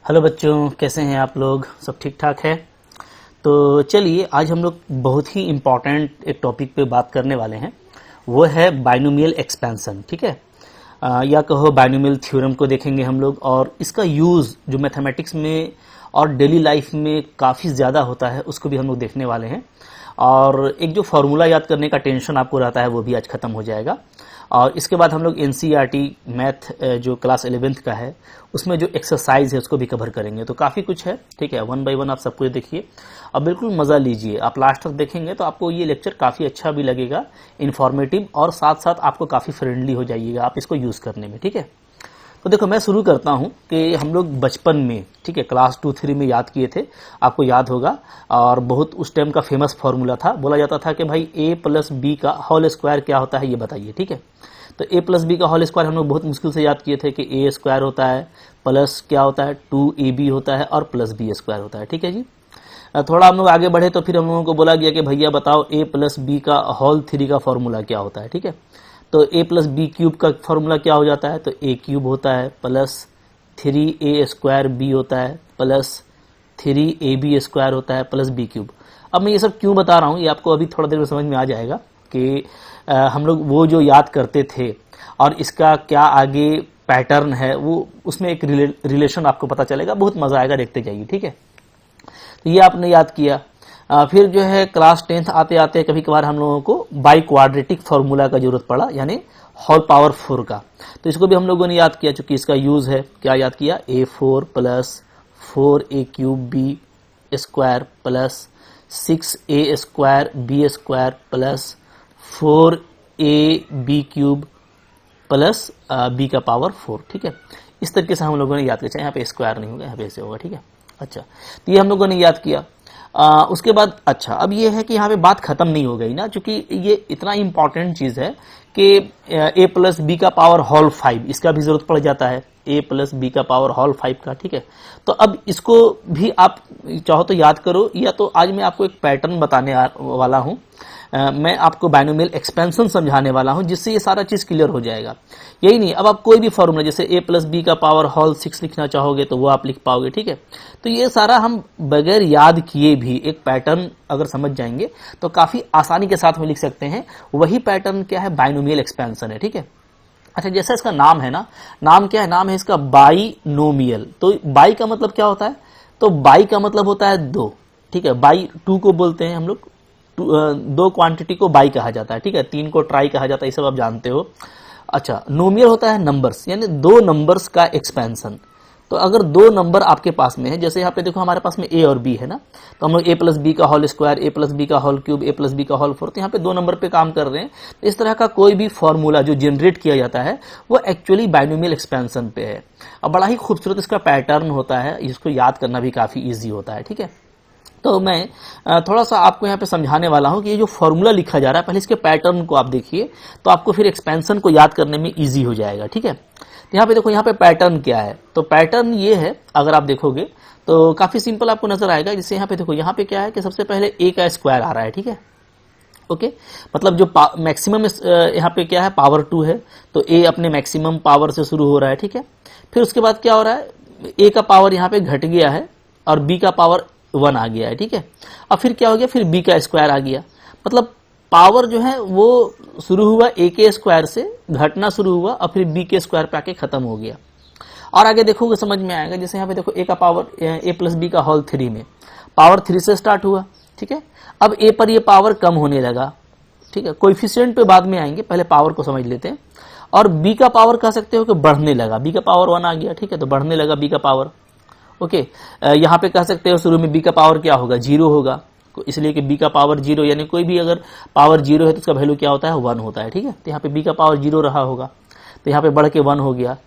Hello बच्चों, कैसे हैं आप लोग? सब ठीक ठाक है? तो चलिए आज हम लोग बहुत ही इम्पॉर्टेंट एक टॉपिक पे बात करने वाले हैं। वो है बाइनोमियल एक्सपेंशन। ठीक है, या कहो बाइनोमियल थ्योरम को देखेंगे हम लोग, और इसका यूज़ जो मैथमेटिक्स में और डेली लाइफ में काफ़ी ज़्यादा होता है उसको भी हम लोग देखने वाले हैं। और एक जो फॉर्मूला याद करने का टेंशन आपको रहता है वो भी आज ख़त्म हो जाएगा। और इसके बाद हम लोग एनसीईआरटी मैथ जो क्लास 11th का है उसमें जो एक्सरसाइज है उसको भी कवर करेंगे। तो काफ़ी कुछ है। ठीक है, 1 बाय 1 आप सब कुछ देखिए और बिल्कुल मज़ा लीजिए। आप लास्ट तक देखेंगे तो आपको ये लेक्चर काफ़ी अच्छा भी लगेगा, इन्फॉर्मेटिव, और साथ साथ आपको काफ़ी फ्रेंडली हो जाइएगा आप इसको यूज़ करने में। ठीक है, तो देखो मैं शुरू करता हूं कि हम लोग बचपन में, ठीक है, क्लास 2-3 में याद किए थे, आपको याद होगा। और बहुत उस टाइम का फेमस फॉर्मूला था, बोला जाता था कि भाई a प्लस बी का होल स्क्वायर क्या होता है ये बताइए। ठीक है, तो a प्लस बी का होल स्क्वायर हम लोग बहुत मुश्किल से याद किए थे कि a स्क्वायर होता है प्लस क्या होता है 2ab होता है और प्लस बी स्क्वायर होता है। ठीक है जी, थोड़ा हम लोग आगे बढ़े तो फिर हम लोगों को बोला गया कि भैया बताओ a प्लस बी का होल 3 का फॉर्मूला क्या होता है। ठीक है, तो a प्लस बी क्यूब का फॉर्मूला क्या हो जाता है, तो a क्यूब होता है प्लस 3a स्क्वायर b होता है प्लस 3ab स्क्वायर होता है प्लस b क्यूब। अब मैं ये सब क्यों बता रहा हूँ ये आपको अभी थोड़ा देर में समझ में आ जाएगा कि हम लोग वो जो याद करते थे और इसका क्या आगे पैटर्न है वो उसमें एक रिलेशन आपको पता चलेगा। बहुत मजा आएगा, देखते जाइए। ठीक है, तो ये आपने याद किया। फिर जो है क्लास 10th आते आते कभी कभार हम लोगों को बाई क्वाड्रेटिक फार्मूला का जरूरत पड़ा, यानी होल पावर 4 का। तो इसको भी हम लोगों ने याद किया, चूंकि इसका यूज है। क्या याद किया, a4 plus 4a cube b square plus 6a square b square plus 4ab cube plus b का पावर 4। ठीक है, इस तरीके से हम लोगों ने याद किया। यहाँ पे स्क्वायर नहीं होगा, यहाँ पे ऐसे होगा। ठीक है, अच्छा, तो ये हम लोगों ने याद किया। उसके बाद अच्छा, अब ये है कि यहाँ पे बात खत्म नहीं हो गई ना, क्योंकि ये इतना इंपॉर्टेंट चीज है कि a प्लस बी का पावर होल 5 इसका भी जरूरत पड़ जाता है, a प्लस बी का पावर होल 5 का। ठीक है, तो अब इसको भी आप चाहो तो याद करो, या तो आज मैं आपको एक पैटर्न बताने वाला हूं। मैं आपको बाइनोमियल एक्सपेंशन समझाने वाला हूं जिससे ये सारा चीज क्लियर हो जाएगा। यही नहीं, अब आप कोई भी फॉर्मूला जैसे a प्लस बी का पावर होल 6 लिखना चाहोगे तो वो आप लिख पाओगे। ठीक है, तो ये सारा हम बगैर याद किए भी एक पैटर्न अगर समझ जाएंगे तो काफी आसानी के साथ में लिख सकते हैं। वही पैटर्न क्या है, बाइनोमियल एक्सपेंशन है। ठीक है, अच्छा, जैसा इसका नाम है ना, नाम क्या है, नाम है इसका बाइनोमियल। तो बाई का मतलब क्या होता है, तो बाई का मतलब होता है 2। ठीक है, बाई 2 को बोलते हैं हम लोग, 2 क्वांटिटी को बाई कहा जाता है। ठीक है, 3 को ट्राई कहा जाता है, ये सब आप जानते हो। अच्छा, नोमियल होता है नंबर्स, यानी 2 नंबर्स का एक्सपेंशन। तो अगर 2 नंबर आपके पास में है, जैसे यहाँ पे देखो हमारे पास में a और b है ना, तो हम लोग a प्लस बी का whole square, a plus B का whole cube, a plus B का होल 4, तो यहाँ पे 2 नंबर पे काम कर रहे हैं। तो इस तरह का कोई भी फॉर्मूला जो जनरेट किया जाता है वो एक्चुअली बाइनोमियल एक्सपेंशन पे है। और बड़ा ही खूबसूरत इसका पैटर्न होता है, इसको याद करना भी काफी ईजी होता है। ठीक है, तो मैं थोड़ा सा आपको यहाँ पे समझाने वाला हूँ कि ये जो फॉर्मूला लिखा जा रहा है, पहले इसके पैटर्न को आप देखिए तो आपको फिर एक्सपेंशन को याद करने में इजी हो जाएगा। ठीक है, तो यहाँ पे देखो, यहाँ पे पैटर्न क्या है, तो पैटर्न ये है, अगर आप देखोगे तो काफी सिंपल आपको नजर आएगा। जैसे यहाँ पे देखो, यहाँ पे क्या है कि सबसे पहले a का स्क्वायर आ रहा है। ठीक है, ओके, मतलब जो मैक्सिमम यहाँ पे क्या है, पावर 2 है, तो a अपने मैक्सिमम पावर से शुरू हो रहा है। ठीक है, फिर उसके बाद क्या हो रहा है, a का पावर यहाँ पे घट गया है और b का पावर 1 आ गया है। ठीक है, अब फिर क्या हो गया, फिर b का स्क्वायर आ गया, मतलब पावर जो है वो शुरू हुआ a के स्क्वायर से, घटना शुरू हुआ और फिर b के स्क्वायर पे आके खत्म हो गया। और आगे देखोगे समझ में आएगा, जैसे यहाँ पे देखो a का पावर, a प्लस बी का होल 3 में पावर 3 से स्टार्ट हुआ। ठीक है, अब a पर ये पावर कम होने लगा। ठीक है, कोएफिशिएंट पे बाद में आएंगे, पहले पावर को समझ लेते हैं। और b का पावर कह सकते हो कि बढ़ने लगा, b का पावर 1 आ गया। ठीक है, तो बढ़ने लगा b का पावर। ओके, यहाँ पे कह सकते हो शुरू में b का पावर क्या होगा, 0 होगा, इसलिए कि b का पावर 0, यानी कोई भी अगर पावर 0 है तो उसका वैल्यू क्या होता है, 1 होता है। ठीक है, तो यहाँ पे b का पावर 0 रहा होगा, तो यहाँ पे बढ़ के 1 हो गया।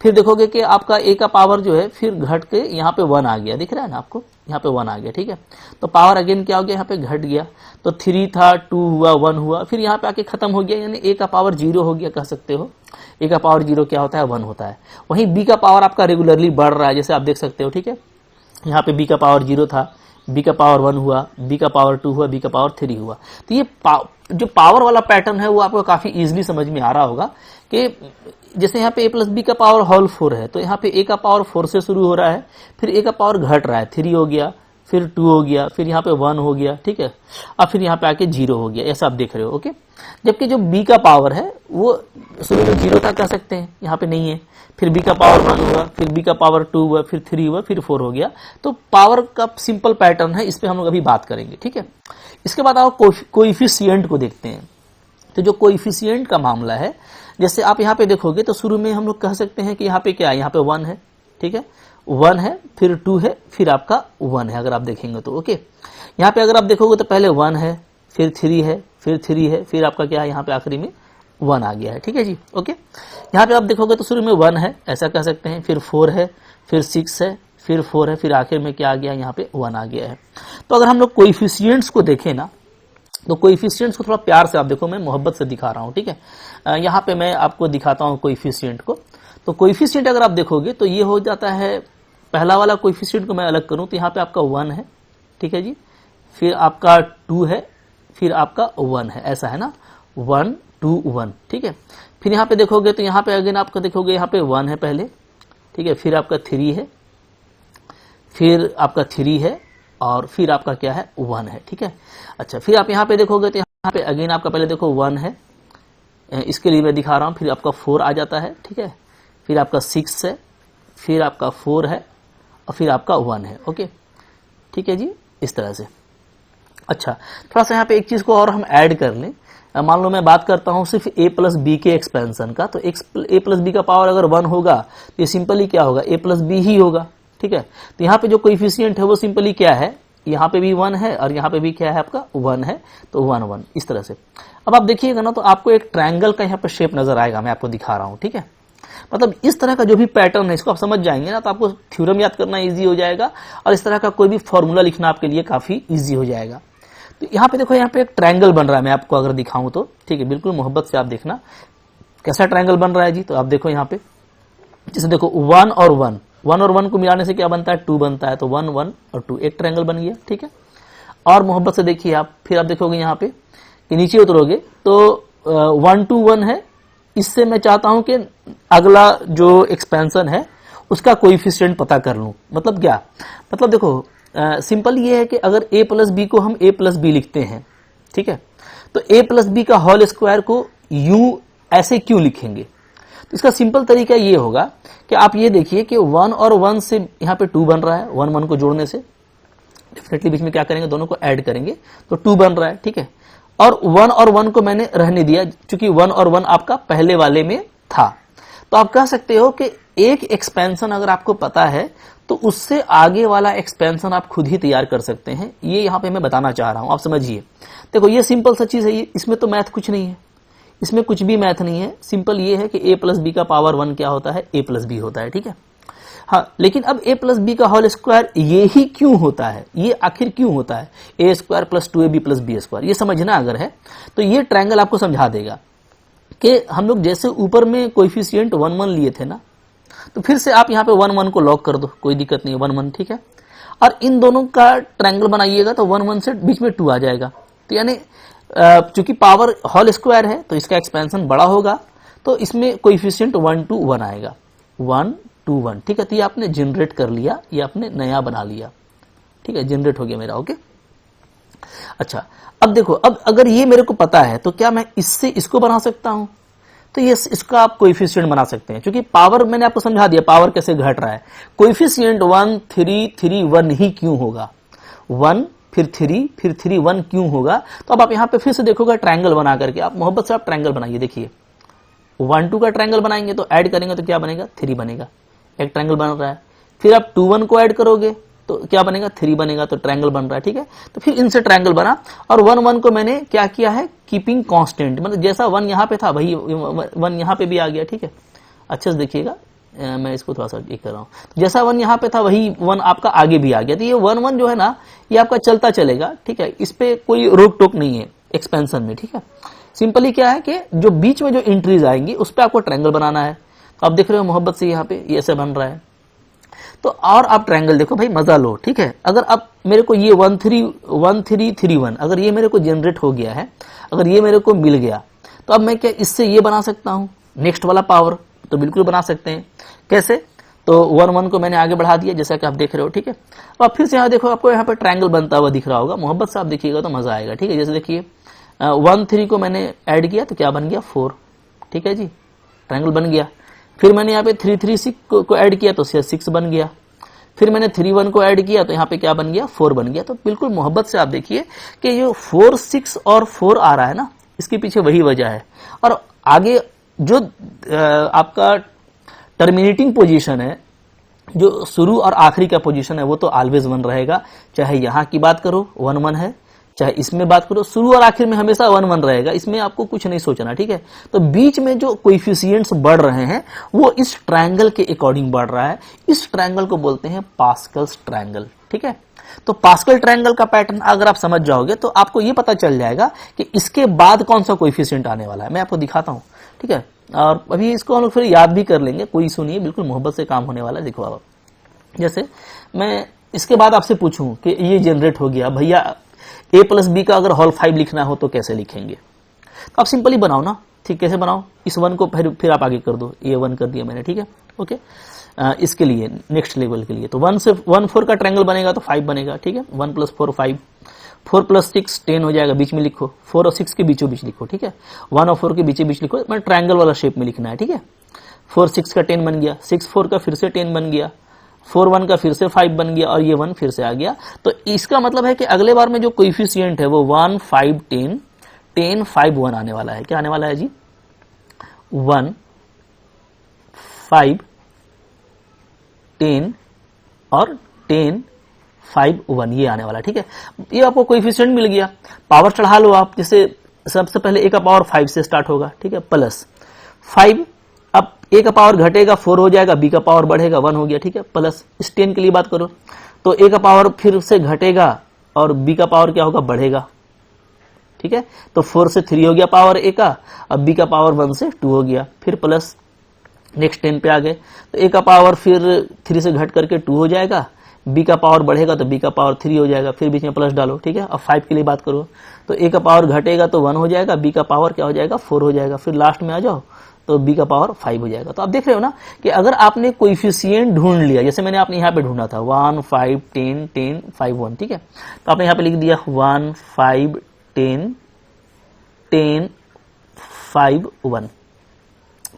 फिर देखोगे कि आपका a का पावर जो है फिर घट के यहाँ पे 1 आ गया, दिख रहा है ना आपको, यहाँ पे 1 आ गया। ठीक है, तो पावर अगेन क्या हो गया, यहाँ पे घट गया, तो 3 था, 2 हुआ, 1 हुआ, फिर यहाँ पे आके खत्म हो गया, यानी a का पावर 0 हो गया, कह सकते हो। a का पावर 0 क्या होता है, 1 होता है। वहीं b का पावर आपका रेगुलरली बढ़ रहा है, जैसे आप देख सकते हो। ठीक है, यहाँ पे b का पावर 0 था, b का पावर 1 हुआ, b का पावर 2 हुआ, b का पावर 3 हुआ। तो ये जो पावर वाला पैटर्न है वो आपको काफी इजीली समझ में आ रहा होगा कि जैसे यहाँ पे a प्लस बी का पावर होल 4 है, तो यहाँ पे a का पावर 4 से शुरू हो रहा है, फिर a का पावर घट रहा है, 3 हो गया, फिर 2 हो गया, फिर यहाँ पे 1 हो गया, ठीक है, और फिर यहाँ पे आके 0 हो गया, ऐसा आप देख रहे हो, ओके। जबकि जो b का पावर है वो शुरू में 0 तक कह सकते हैं, यहाँ पे नहीं है, फिर b का पावर 1 हुआ, फिर b का पावर 2 हुआ, फिर 3 हुआ, फिर 4 हो गया। तो पावर का सिंपल पैटर्न है, इस पे हम लोग अभी बात करेंगे, ठीक है। इसके बाद आप कोएफिशिएंट को देखते हैं। तो जो कोएफिशिएंट का मामला है, जैसे आप यहाँ पे देखोगे तो शुरू में हम लोग कह सकते हैं कि यहाँ पे क्या है, यहाँ पे 1 है, ठीक है, 1 है, फिर 2 है, फिर आपका 1 है, अगर आप देखेंगे तो, ओके। यहाँ पे अगर आप देखोगे तो पहले 1 है, फिर 3 है, फिर 3 है, फिर आपका क्या है, यहाँ पे आखिरी में 1 आ गया है, ठीक है जी, ओके। यहाँ पे आप देखोगे तो शुरू में 1 है, ऐसा कह सकते हैं, फिर 4 है, फिर 6 है, फिर 4 है, फिर आखिर में क्या आ गया, यहाँ पे 1 आ गया है। तो अगर हम लोग कोएफिशिएंट्स को देखें ना, तो कोएफिशिएंट्स को थोड़ा प्यार से आप देखो, मैं मोहब्बत से दिखा रहा हूं, ठीक है। यहाँ पे मैं आपको दिखाता हूं कोएफिशिएंट को। तो कोएफिशिएंट अगर आप देखोगे तो ये हो जाता है, पहला वाला कोएफिशिएंट को मैं अलग करूं तो यहाँ पे आपका 1 है, ठीक है जी, फिर आपका 2 है, फिर आपका 1 है, ऐसा है ना, 1 2 1, ठीक है। फिर यहाँ पे देखोगे तो यहाँ पे अगेन आपका देखोगे यहाँ पे 1 है पहले, ठीक है, फिर आपका 3 है, फिर आपका 3 है, और फिर आपका क्या है, 1 है, ठीक है। अच्छा, फिर आप यहाँ पे देखोगे तो यहाँ पे अगेन आपका पहले देखो 1 है, इसके लिए मैं दिखा रहा हूँ, फिर आपका 4 आ जाता है, ठीक है, फिर आपका 6 है, फिर आपका 4 है, और फिर आपका 1 है, ओके, ठीक है जी, इस तरह से। अच्छा, थोड़ा सा यहाँ पे एक चीज को और हम ऐड कर लें। मान लो मैं बात करता हूँ सिर्फ a प्लस बी के एक्सपेंशन का, तो a प्लस बी का पावर अगर 1 होगा तो ये सिंपली क्या होगा, a प्लस बी ही होगा, ठीक है। तो यहाँ पे जो कोएफिशिएंट है वो सिंपली क्या है, यहाँ पे भी 1 है और यहाँ पे भी क्या है आपका 1 है, तो 1 1 इस तरह से। अब आप देखिएगा ना तो आपको एक ट्रायंगल का यहाँ पे शेप नजर आएगा, मैं आपको दिखा रहा हूँ, ठीक है। मतलब इस तरह का जो भी पैटर्न है इसको आप समझ जाएंगे ना तो आपको थ्योरम याद करना इजी हो जाएगा और इस तरह का कोई भी फॉर्मूला लिखना आपके लिए काफी इजी हो जाएगा। तो यहाँ पे देखो, यहाँ पे एक ट्रायंगल बन रहा है, मैं आपको अगर दिखाऊं तो, ठीक है, बिल्कुल मोहब्बत से आप देखना कैसा ट्रायंगल बन रहा है जी। तो आप देखो यहाँ पे, जैसे देखो 1 और 1 को मिलाने से क्या बनता है, 2 बनता है, तो 1 1 और 2 एक ट्रायंगल बन गया, ठीक है। और मोहब्बत से देखिए आप, फिर आप देखोगे यहाँ पे कि नीचे उतरोगे तो 1 2 1 है, इससे मैं चाहता हूं कि अगला जो एक्सपेंशन है उसका कोएफिशिएंट पता कर लूं। मतलब क्या, मतलब देखो सिंपल ये है कि अगर a प्लस बी को हम a प्लस बी लिखते हैं, ठीक है, तो a प्लस बी का होल स्क्वायर को यूं ऐसे क्यों लिखेंगे, तो इसका सिंपल तरीका ये होगा कि आप ये देखिए कि 1 और 1 से यहाँ पे 2 बन रहा है, 1 1 को जोड़ने से डेफिनेटली बीच में क्या करेंगे, दोनों को ऐड करेंगे तो 2 बन रहा है, ठीक है। और 1 और 1 को मैंने रहने दिया क्योंकि 1 और 1 आपका पहले वाले में था। तो आप कह सकते हो कि एक एक्सपेंशन अगर आपको पता है तो उससे आगे वाला एक्सपेंशन आप खुद ही तैयार कर सकते हैं। ये यहाँ पे मैं बताना चाह रहा हूं, आप समझिए। देखो ये सिंपल सा चीज है, इसमें तो मैथ कुछ नहीं है, इसमें कुछ भी मैथ नहीं है, सिंपल ये है कि a प्लस बी का पावर 1 क्या होता है, a प्लस बी होता है, ठीक है। हाँ, लेकिन अब a प्लस बी का होल स्क्वायर ये ही क्यों होता है, ये आखिर क्यों होता है, a square plus 2ab plus b square, ये समझना अगर है तो ये ट्रायंगल आपको समझा देगा कि हम लोग जैसे ऊपर में कोएफिशिएंट 1 1 लिए थे ना, तो फिर से आप यहाँ पे 1 1 को लॉक कर दो, कोई दिक्कत नहीं है, 1 1, ठीक है। और इन दोनों का ट्रायंगल बनाइएगा तो 1 1 से बीच में 2 आ जाएगा। तो यानी चूंकि पावर होल स्क्वायर है तो इसका एक्सपेंशन बड़ा होगा, तो इसमें कोएफिशिएंट 1 2 1 आएगा, 1 2 1, ठीक है। तो ये आपने जनरेट कर लिया, ये आपने नया बना लिया, ठीक है, जनरेट हो गया मेरा, ओके। अच्छा, अब देखो, अब अगर ये मेरे को पता है तो क्या मैं इससे इसको बना सकता हूं, तो ये इसका आप कोएफिशिएंट बना सकते हैं। क्योंकि पावर मैंने आपको समझा दिया पावर कैसे घट रहा है, कोएफिशिएंट 1 3 3 1 ही क्यों होगा, 1 फिर 3 फिर 3 1 क्यों होगा। तो अब आप यहाँ पे फिर से देखोगे ट्रायंगल बना करके, आप मोहब्बत से आप ट्रायंगल बनाइए, देखिए 1 2 का ट्रायंगल बनाएंगे तो ऐड करेंगे तो क्या बनेगा, 3 बनेगा, एक ट्रायंगल बन रहा है। फिर आप 2 1 को ऐड करोगे तो क्या बनेगा, 3 बनेगा, तो ट्रायंगल बन रहा है, ठीक है। तो फिर इनसे ट्रायंगल बना और 1 1 को मैंने क्या किया है, कीपिंग कांस्टेंट, मतलब जैसा 1 यहाँ पे था वही 1 यहाँ पे भी आ गया, ठीक है। अच्छे से देखिएगा, मैं इसको थोड़ा सा एक कर रहा हूँ, जैसा 1 यहाँ पे था वही 1 आपका आगे भी आ गया। तो ये 1 1 जो है ना, ये आपका चलता चलेगा, ठीक है, इस पे कोई रोक टोक नहीं है एक्सपेंशन में, ठीक है। सिंपली क्या है कि जो बीच में जो एंट्रीज आएंगी उस पर आपको ट्रायंगल बनाना है। तो आप देख रहे हो मोहब्बत से यहाँ पे ये ऐसे बन रहा है। तो और आप ट्रायंगल देखो भाई, मजा लो, ठीक है। अगर अब मेरे को ये 1 3 1 3 3 1 अगर ये मेरे को जनरेट हो गया है, अगर ये मेरे को मिल गया, तो अब मैं क्या इससे ये बना सकता हूं नेक्स्ट वाला पावर। तो बिल्कुल बना सकते हैं। कैसे? तो 1 1 को मैंने आगे बढ़ा दिया जैसा कि आप देख रहे हो, ठीक है। अब फिर से यहाँ देखो, आपको यहाँ पे ट्रायंगल बनता हुआ दिख रहा होगा, मोहब्बत से आप देखिएगा तो मजा आएगा, ठीक है। जैसे देखिए 1 3 को मैंने ऐड किया तो क्या बन गया 4, ठीक है जी, ट्रायंगल बन गया। फिर मैंने यहाँ पे 3 3 6 को ऐड किया तो 6 बन गया। फिर मैंने 3 1 को ऐड किया तो यहाँ पे क्या बन गया 4 बन गया। तो बिल्कुल मोहब्बत से आप देखिए कि जो 4 6 और 4 आ रहा है ना, इसके पीछे वही वजह है। और आगे जो आपका टर्मिनेटिंग पोजीशन है, जो शुरू और आखिरी का पोजीशन है, वो तो ऑलवेज 1 रहेगा। चाहे यहां की बात करो 1 1 है, चाहे इसमें बात करो, शुरू और आखिर में हमेशा 1 1 रहेगा। इसमें आपको कुछ नहीं सोचना, ठीक है। तो बीच में जो कोएफिशिएंट्स बढ़ रहे हैं वो इस ट्रायंगल के अकॉर्डिंग बढ़ रहा है। इस ट्रायंगल को बोलते हैं पास्कल्स ट्रायंगल, ठीक है। तो पास्कल ट्रायंगल का पैटर्न अगर आप समझ जाओगे तो आपको ये पता चल जाएगा कि इसके बाद कौन सा कोएफिशिएंट आने वाला है। मैं आपको दिखाता हूं, ठीक है। और अभी इसको हम लोग फिर याद भी कर लेंगे, कोई इशू नहीं है, बिल्कुल मोहब्बत से काम होने वाला है। देखो आप, जैसे मैं इसके बाद आपसे पूछूं कि ये जनरेट हो गया, भैया a प्लस बी का अगर होल 5 लिखना हो तो कैसे लिखेंगे? तो आप सिंपली बनाओ ना, ठीक। कैसे बनाओ? इस 1 को फिर आप आगे कर दो, ये 1 कर दिया मैंने, ठीक है, ओके। इसके लिए नेक्स्ट लेवल के लिए तो 1 से 1 4 का ट्रायंगल बनेगा तो 5 बनेगा, ठीक है। 1 + 4 5, 4 + 6 10 हो जाएगा, बीच में लिखो, 4 और 6 के बीचों बीच लिखो, ठीक है। 1 और 4 के बीच बीच लिखो, मैं ट्रायंगल वाला शेप में लिखना है, ठीक है। 4 6 का 10 बन गया, 6 4 का फिर से 10 बन गया, 4 1 का फिर से 5 बन गया, और ये 1 फिर से आ गया। तो इसका मतलब है कि अगले बार में जो कोएफिशिएंट है वो 1 5 10 10 5 1 आने वाला है। क्या आने वाला है जी? 1 5 10 और 10 5 1 ये आने वाला, ठीक है। ये आपको कोएफिशिएंट मिल गया, पावर चढ़ा लो आप। जैसे सबसे पहले a का पावर 5 से स्टार्ट होगा, ठीक है, प्लस 5, अब a का पावर घटेगा 4 हो जाएगा, b का पावर बढ़ेगा 1 हो गया, ठीक है, प्लस इस 10 के लिए बात करो तो a का पावर फिर से घटेगा और b का पावर क्या होगा, बढ़ेगा, ठीक है। तो 4 से 3 हो गया पावर a का, अब b का पावर 1 से 2 हो गया, फिर प्लस नेक्स्ट 10 पे आ गए तो a का पावर फिर 3 से घट करके 2 हो जाएगा, b का पावर बढ़ेगा तो b का पावर 3 हो जाएगा, फिर बीच में प्लस डालो, ठीक है। अब 5 के लिए बात करो तो a का पावर घटेगा तो 1 हो जाएगा, b का पावर क्या हो जाएगा 4 हो जाएगा, फिर लास्ट में आ जाओ तो b का पावर 5 हो जाएगा। तो आप देख रहे हो ना कि अगर आपने कोएफिशिएंट ढूंढ लिया, जैसे मैंने आपने यहाँ पे ढूंढा था 1 5 10 10 5 1, ठीक है। तो आपने यहाँ पे लिख दिया 1 5 10 10 5 1,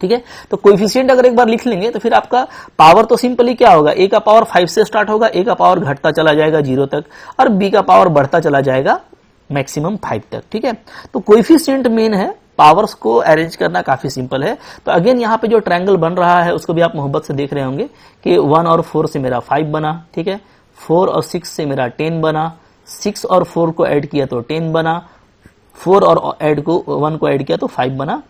ठीक है। तो कोएफिशिएंट अगर एक बार लिख लेंगे तो फिर आपका पावर तो सिंपली क्या होगा, a का पावर 5 से स्टार्ट होगा, a का पावर घटता चला जाएगा 0 तक, और b का पावर बढ़ता चला जाएगा मैक्सिमम 5 तक, ठीक है। तो कोएफिशिएंट मेन है, पावर्स को अरेंज करना काफी सिंपल है। तो अगेन यहाँ पे जो ट्रायंगल बन रहा है उसको भी आप मोहब्बत से देख रहे होंगे कि 1 और 4 से मेरा 5 बना, ठीक है, 4 और 6 से मेरा 10 बना, 6 और 4 को ऐड किया तो 10 बना, 4 और 1 को ऐड किया तो 5 बना,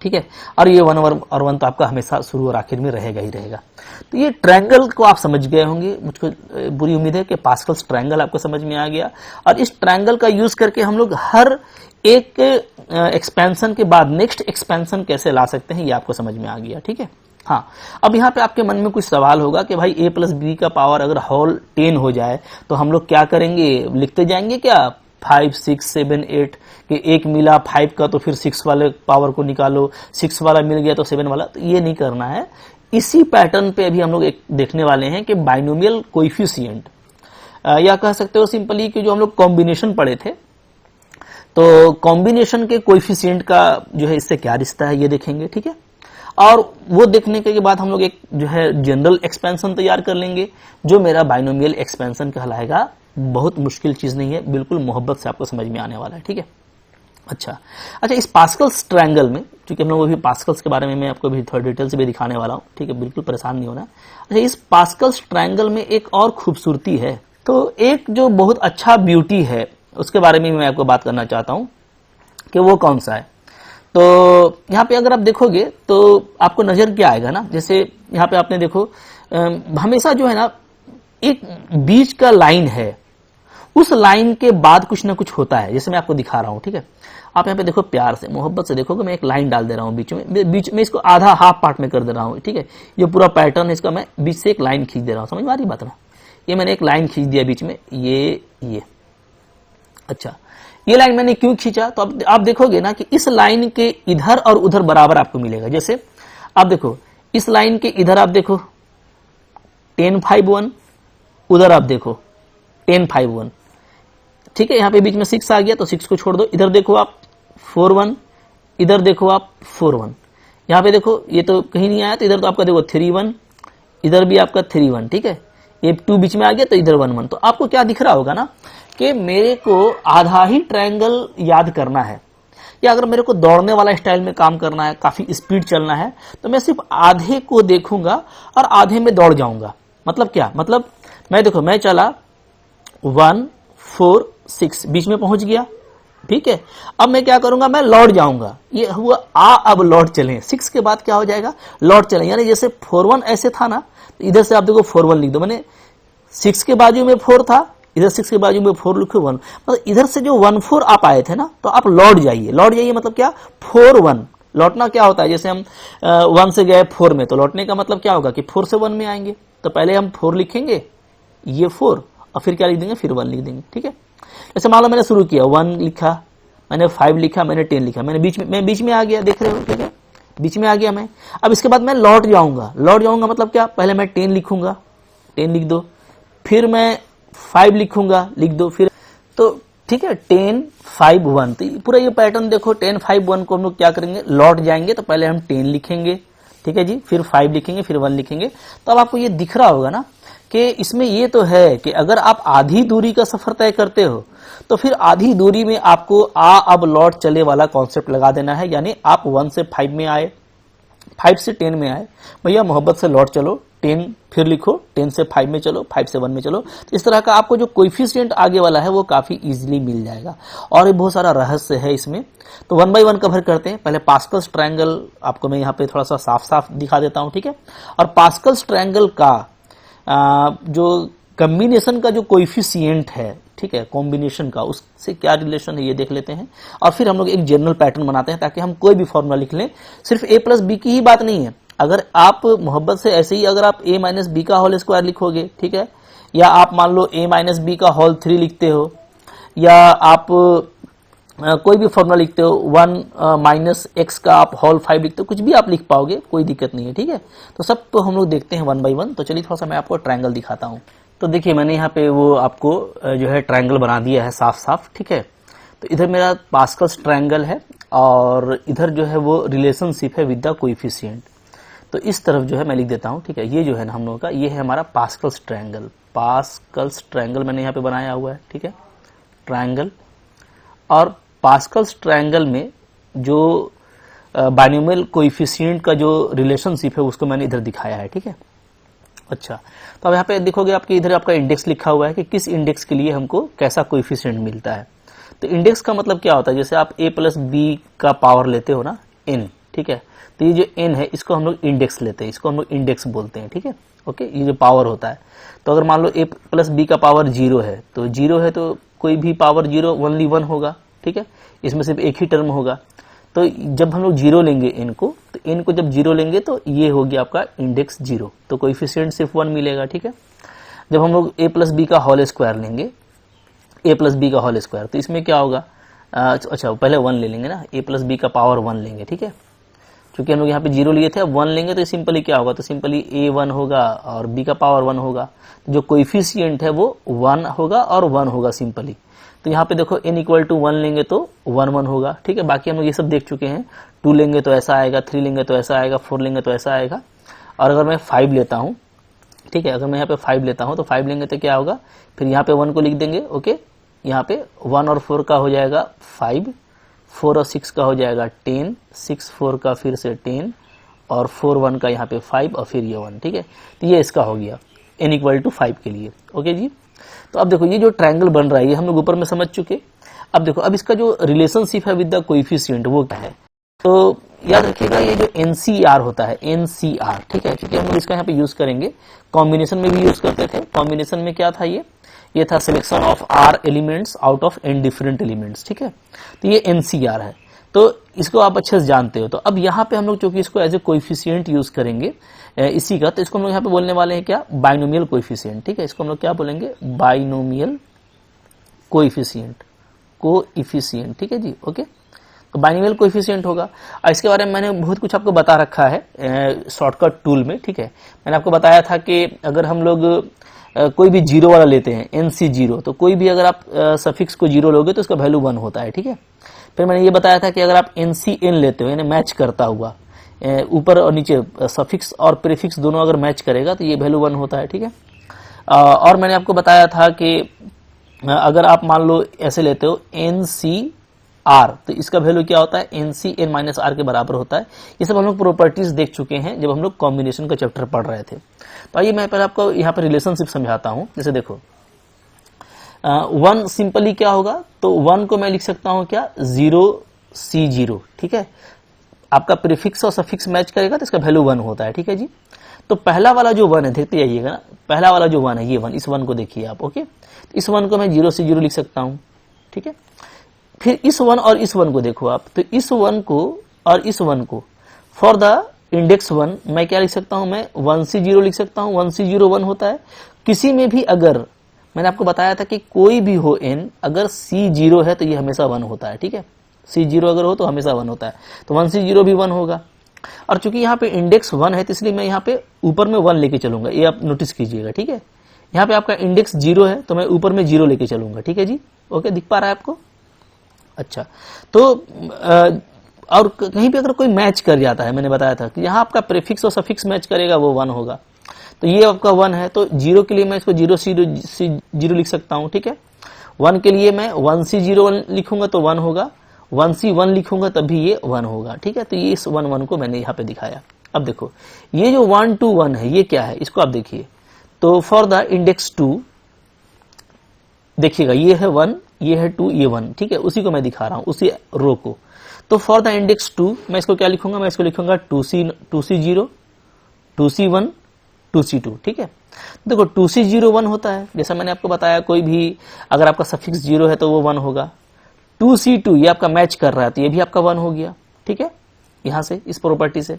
ठीक है। और ये 1 और 1 तो आपका हमेशा शुरू और आखिर में रहेगा ही रहेगा। तो ये ट्रायंगल को आप समझ गए होंगे, मुझको बुरी उम्मीद है कि पास्कल्स ट्रायंगल आपको समझ में आ गया। और इस ट्रायंगल का यूज करके हम लोग हर एक एक्सपेंशन के बाद नेक्स्ट एक्सपेंशन कैसे ला सकते हैं ये आपको समझ में आ गया, ठीक है। हाँ, अब यहाँ पे आपके मन में कुछ सवाल होगा कि भाई a प्लस बी का पावर अगर होल 10 हो जाए तो हम लोग क्या करेंगे, लिखते जाएंगे क्या 5 6 7 8 कि एक मिला 5 का तो फिर 6 वाले पावर को निकालो, 6 वाला मिल गया तो 7 वाला, तो ये नहीं करना है। इसी पैटर्न पे अभी हम लोग एक देखने वाले हैं कि बाइनोमियल कोएफिशिएंट, या कह सकते हो सिंपली कि जो हम लोग कॉम्बिनेशन पढ़े थे, तो कॉम्बिनेशन के कोएफिशिएंट का जो है इससे क्या रिश्ता है ये देखेंगे, ठीक है। और वो देखने के बाद हम लोग एक जो है जनरल एक्सपेंशन तैयार कर लेंगे जो मेरा बाइनोमियल एक्सपेंशन कहलाएगा। बहुत मुश्किल चीज नहीं है, बिल्कुल मोहब्बत से आपको समझ में आने वाला है, ठीक है। अच्छा, इस पास्कल्स ट्रायंगल में, क्योंकि हम लोग अभी पास्कल्स के बारे में मैं आपको भी थोड़ा डिटेल से भी दिखाने वाला हूँ, ठीक है, बिल्कुल परेशान नहीं होना। अच्छा, इस पास्कल्स ट्रायंगल में एक और खूबसूरती है, तो एक जो बहुत अच्छा ब्यूटी है उसके बारे में मैं आपको बात करना चाहता हूं कि वो कौन सा है। तो यहाँ पे अगर आप देखोगे तो आपको नजर क्या आएगा ना, जैसे यहाँ पे आपने देखो हमेशा जो है ना एक बीच का लाइन है, उस लाइन के बाद कुछ ना कुछ होता है, जैसे मैं आपको दिखा रहा हूं, ठीक है। आप यहाँ पे देखो, प्यार से मोहब्बत से देखोगे, मैं एक लाइन डाल दे रहा हूँ बीच में इसको आधा हाफ पार्ट में कर दे रहा हूँ, ठीक है। ये पूरा पैटर्न है इसका, मैं बीच से एक लाइन खींच दे रहा हूँ, समझ में आ रही बात ना। ये मैंने एक लाइन खींच दिया बीच में, ये अच्छा, ये लाइन मैंने क्यों खींचा, तो अब आप देखोगे ना कि इस लाइन के इधर और उधर बराबर आपको मिलेगा। जैसे अब देखो इस लाइन के इधर आप देखो 10 5 1, उधर आप देखो 10 5 1, ठीक है। यहां पे बीच में 6 आ गया तो 6 को छोड़ दो। इधर देखो आप 4 1, इधर देखो आप 4 1, यहां पे देखो ये तो कहीं नहीं आया, तो इधर तो आपका देखो 3 1, इधर भी आपका 3 1, ठीक है। ये 2 बीच में आ गया तो इधर 1 1। तो आपको क्या दिख रहा होगा ना कि मेरे को आधा ही ट्रायंगल याद करना है, या अगर मेरे को दौड़ने वाला स्टाइल में काम करना है, काफी स्पीड चलना है, तो मैं सिर्फ आधे को देखूंगा और आधे में दौड़ जाऊंगा। मतलब क्या, मतलब मैं देखो मैं चला 1 4 6, बीच में पहुंच गया, ठीक है। अब मैं क्या करूंगा, मैं लौट जाऊंगा। ये हुआ अब लौट चले। 6 के बाद क्या हो जाएगा, लौट चले। यानी जैसे 4 1 ऐसे था ना, तो इधर से आप देखो 4 1 लिख दो। मैंने 6 के बाजू में 4 था, इधर 6 के बाजू में 4 लिखो 1, मतलब इधर से जो 1 4 आप आए थे ना, तो आप लौट जाइए। लौट जाइए मतलब क्या, 4 1। लौटना क्या होता है, जैसे हम 1 से गए 4 में, तो लौटने का मतलब क्या होगा कि 4 से 1 में आएंगे। तो पहले हम 4 लिखेंगे, ये 4, और फिर क्या लिख देंगे, फिर 1 लिख देंगे, ठीक है। जैसे मान लो मैंने शुरू किया 1 लिखा, मैंने 5 लिखा, मैंने 10 लिखा, मैं बीच में आ गया, देख रहे हो, ठीक है, बीच में आ गया मैं। अब इसके बाद मैं लौट जाऊंगा। लौट जाऊंगा मतलब क्या, पहले मैं 10 लिखूंगा, 10 लिख दो, फिर मैं 5 लिखूंगा, लिख दो, फिर तो ठीक है 10 5 1। तो पूरा ये पैटर्न देखो, 10 5 1 को हम लोग क्या करेंगे, लौट जाएंगे। तो पहले हम 10 लिखेंगे, ठीक है जी, फिर 5 लिखेंगे, फिर 1 लिखेंगे। तो अब आपको ये दिख रहा होगा ना कि इसमें ये तो है कि अगर आप आधी दूरी का सफर तय करते हो, तो फिर आधी दूरी में आपको अब लौट चले वाला कॉन्सेप्ट लगा देना है। यानी आप 1 से 5 में आए, 5 से 10 में आए, भैया मोहब्बत से लौट चलो, 10 फिर लिखो, 10 से 5 में चलो, 5 से 1 में चलो। तो इस तरह का आपको जो कोएफिशिएंट आगे वाला है वो काफी इजीली मिल जाएगा। और ये बहुत सारा रहस्य है इसमें। तो 1 बाय 1 कवर करते हैं। पहले पास्कल्स ट्रायंगल आपको मैं यहाँ पे थोड़ा सा साफ साफ दिखा देता हूँ, ठीक है। और पास्कल्स ट्रायंगल का जो कॉम्बिनेशन का जो कोएफिशिएंट है, ठीक है, कॉम्बिनेशन का उससे क्या रिलेशन है ये देख लेते हैं। और फिर हम लोग एक जनरल पैटर्न बनाते हैं ताकि हम कोई भी फॉर्मूला लिख लें। सिर्फ a प्लस बी की ही बात नहीं है। अगर आप मोहब्बत से ऐसे ही अगर आप a माइनस बी का होल स्क्वायर लिखोगे, ठीक है, या आप मान लो a माइनस बी का होल 3 लिखते हो, या आप कोई भी फॉर्मूला लिखते हो 1 माइनस एक्स का आप होल 5 लिखते हो, कुछ भी आप लिख पाओगे, कोई दिक्कत नहीं है, ठीक है। तो सब तो हम लोग देखते हैं 1 बाय 1। तो चलिए थोड़ा सा मैं आपको ट्रायंगल दिखाता हूँ। तो देखिए मैंने यहाँ पे वो आपको जो है ट्रायंगल बना दिया है साफ साफ, ठीक है। तो इधर मेरा पास्कल्स ट्रायंगल है और इधर जो है वो रिलेशनशिप है विद द कोएफिशिएंट। तो इस तरफ जो है मैं लिख देता हूँ, ठीक है। ये जो है ना हम लोगों का, ये है हमारा पास्कल्स ट्रायंगल। पास्कल्स ट्रायंगल मैंने यहाँ पे बनाया हुआ है, ठीक है, ट्रायंगल। और पास्कल्स ट्रायंगल में जो बाइनोमियल कोएफिशिएंट का जो रिलेशनशिप है उसको मैंने इधर दिखाया है, ठीक है। अच्छा, तो अब यहाँ पे देखोगे आपके इधर आपका इंडेक्स लिखा हुआ है कि किस इंडेक्स के लिए हमको कैसा कोएफिशिएंट मिलता है। तो इंडेक्स का मतलब क्या होता है, जैसे आप a प्लस बी का पावर लेते हो ना n, ठीक है। तो ये जो n है इसको हम लोग इंडेक्स लेते हैं, इसको हम लोग इंडेक्स बोलते हैं, ठीक है, ओके। ये जो पावर होता है, तो अगर मान लो a प्लस बी का पावर 0 है, तो 0 है तो कोई भी पावर 0 ओनली 1 होगा, ठीक है। इसमें सिर्फ एक ही टर्म होगा। तो जब हम लोग 0 लेंगे n को, तो n को जब 0 लेंगे तो ये हो गया आपका इंडेक्स 0, तो कोएफिशिएंट सिर्फ 1 मिलेगा, ठीक है। जब हम लोग a प्लस बी का होल स्क्वायर लेंगे, a प्लस बी का होल स्क्वायर, तो इसमें क्या होगा, अच्छा पहले 1 ले लेंगे ना, a प्लस बी का पावर 1 लेंगे, ठीक है। क्योंकि हम लोग यहाँ पे 0 लिए थे, अब 1 लेंगे तो सिंपली क्या होगा, तो सिंपली a 1 होगा और b का पावर 1 होगा। जो कोएफिशिएंट है वो 1 होगा और 1 होगा सिंपली। तो यहाँ पे देखो n इक्वल टू 1 लेंगे तो 1 1 होगा, ठीक है। बाकी हम लोग ये सब देख चुके हैं, 2 लेंगे तो ऐसा आएगा, 3 लेंगे तो ऐसा आएगा, 4 लेंगे तो ऐसा आएगा। और अगर मैं 5 लेता हूँ, ठीक है, अगर मैं यहाँ पे 5 लेता हूँ तो 5 लेंगे तो क्या होगा, फिर यहाँ पे 1 को लिख देंगे, ओके। यहाँ पे 1 और 4 का हो जाएगा 5, 4 और 6 का हो जाएगा 10, 6 4 का फिर से 10, और 4 1 का यहाँ पे 5 और फिर ये 1, ठीक है। तो ये इसका हो गया n इक्वल टू 5 के लिए, ओके जी। तो अब देखो ये जो ट्रायंगल बन रहा है ये हम लोग ऊपर में समझ चुके। अब देखो अब इसका जो रिलेशनशिप है विद द कोएफिशिएंट वो क्या है, तो याद रखिएगा ये जो NCR होता है, NCR, ठीक है, क्योंकि हम लोग इसका यहाँ पे यूज करेंगे, कॉम्बिनेशन में भी यूज करते थे। कॉम्बिनेशन में क्या था, ये था selection of R elements out of n different elements, ठीक है। तो ये NCR है, तो इसको आप अच्छे से जानते हो। तो अब यहाँ पे हम लोग चूंकि इसको एज ए कोएफिशिएंट यूज करेंगे इसी का, तो इसको हम लोग यहाँ पे बोलने वाले हैं क्या, बाइनोमियल कोएफिशिएंट, ठीक है। इसको हम लोग क्या बोलेंगे, बाइनोमियल कोएफिशिएंट, ठीक है जी, ओके। बाइनोमियल कोएफिशिएंट होगा। इसके बारे में मैंने बहुत कुछ आपको बता रखा है शॉर्टकट टूल में, ठीक है। मैंने आपको बताया था कि अगर हम लोग कोई भी जीरो वाला लेते हैं NC जीरो, तो कोई भी अगर आप सफिक्स को जीरो लोगे तो उसका वैल्यू 1 होता है, ठीक है। फिर मैंने ये बताया था कि अगर आप NCN लेते हो यानी मैच करता हुआ, ऊपर और नीचे सफिक्स और प्रीफिक्स दोनों अगर मैच करेगा तो ये वैल्यू 1 होता है, ठीक है। और मैंने आपको बताया था कि अगर आप मान लो ऐसे लेते हो NCR, तो इसका वैल्यू क्या होता है NCN माइनस R के बराबर होता है। ये सब हम लोग प्रॉपर्टीज देख चुके हैं जब हम लोग कॉम्बिनेशन का चैप्टर पढ़ रहे थे। तो आइए मैं पहले आपको यहाँ पे रिलेशनशिप समझाता हूँ। जैसे देखो 1 सिंपली क्या होगा, तो 1 को मैं लिख सकता हूँ क्या 0C0, ठीक है। आपका प्रीफिक्स और सफिक्स मैच करेगा तो इसका वैल्यू 1 होता है, ठीक है जी। तो पहला वाला जो 1 है, देखते जाइएगा ना, पहला वाला जो 1 है ये 1, इस 1 को देखिए आप, ओके। इस 1 को मैं 0C0 लिख सकता हूँ, ठीक है। फिर इस 1 और इस 1 को देखो आप, तो इस 1 को और इस 1 को फॉर द इंडेक्स 1 मैं क्या लिख सकता हूं, मैं 1C0 लिख सकता हूं। 1C0 1 होता है। किसी में भी अगर मैंने आपको बताया था कि कोई भी हो n, अगर C0 है तो ये हमेशा 1 होता है, ठीक है। C0 अगर हो तो हमेशा 1 होता है, तो 1C0 भी 1 होगा। और चूंकि यहाँ पे इंडेक्स 1 है तो इसलिए मैं यहाँ पे ऊपर में 1 लेके चलूंगा, ये आप नोटिस कीजिएगा, ठीक है। यहाँ पे आपका इंडेक्स 0 है तो मैं ऊपर में 0 लेके चलूंगा, ठीक है जी। ओके, दिख पा रहा है आपको? अच्छा, तो और कहीं पे अगर कोई मैच कर जाता है, मैंने बताया था कि यहाँ आपका प्रीफिक्स और सफिक्स मैच करेगा वो 1 होगा। तो ये आपका 1 है, तो 0 के लिए मैं इसको 0C0 लिख सकता हूँ, ठीक है। 1 के लिए मैं 1C0 लिखूंगा तो 1 होगा, 1C1 लिखूंगा तब भी ये 1 होगा, ठीक है। तो ये इस 1 को मैंने यहाँ पे दिखाया। अब देखो ये जो 1 2 1 है ये क्या है, इसको आप देखिए। तो फॉर द इंडेक्स 2 देखिएगा, ये है 1, ये है 2, ये 1, ठीक है। उसी को मैं दिखा रहा हूं, उसी रो को। तो फॉर द इंडेक्स 2 मैं इसको क्या लिखूंगा, मैं इसको लिखूंगा 2C0 2C1 2C2, ठीक है। देखो 2C0 1 होता है, जैसा मैंने आपको बताया, कोई भी अगर आपका सफिक्स 0 है तो वो 1 होगा। 2C2 ये आपका मैच कर रहा है तो ये भी आपका 1 हो गया, ठीक है, यहां से इस प्रॉपर्टी से।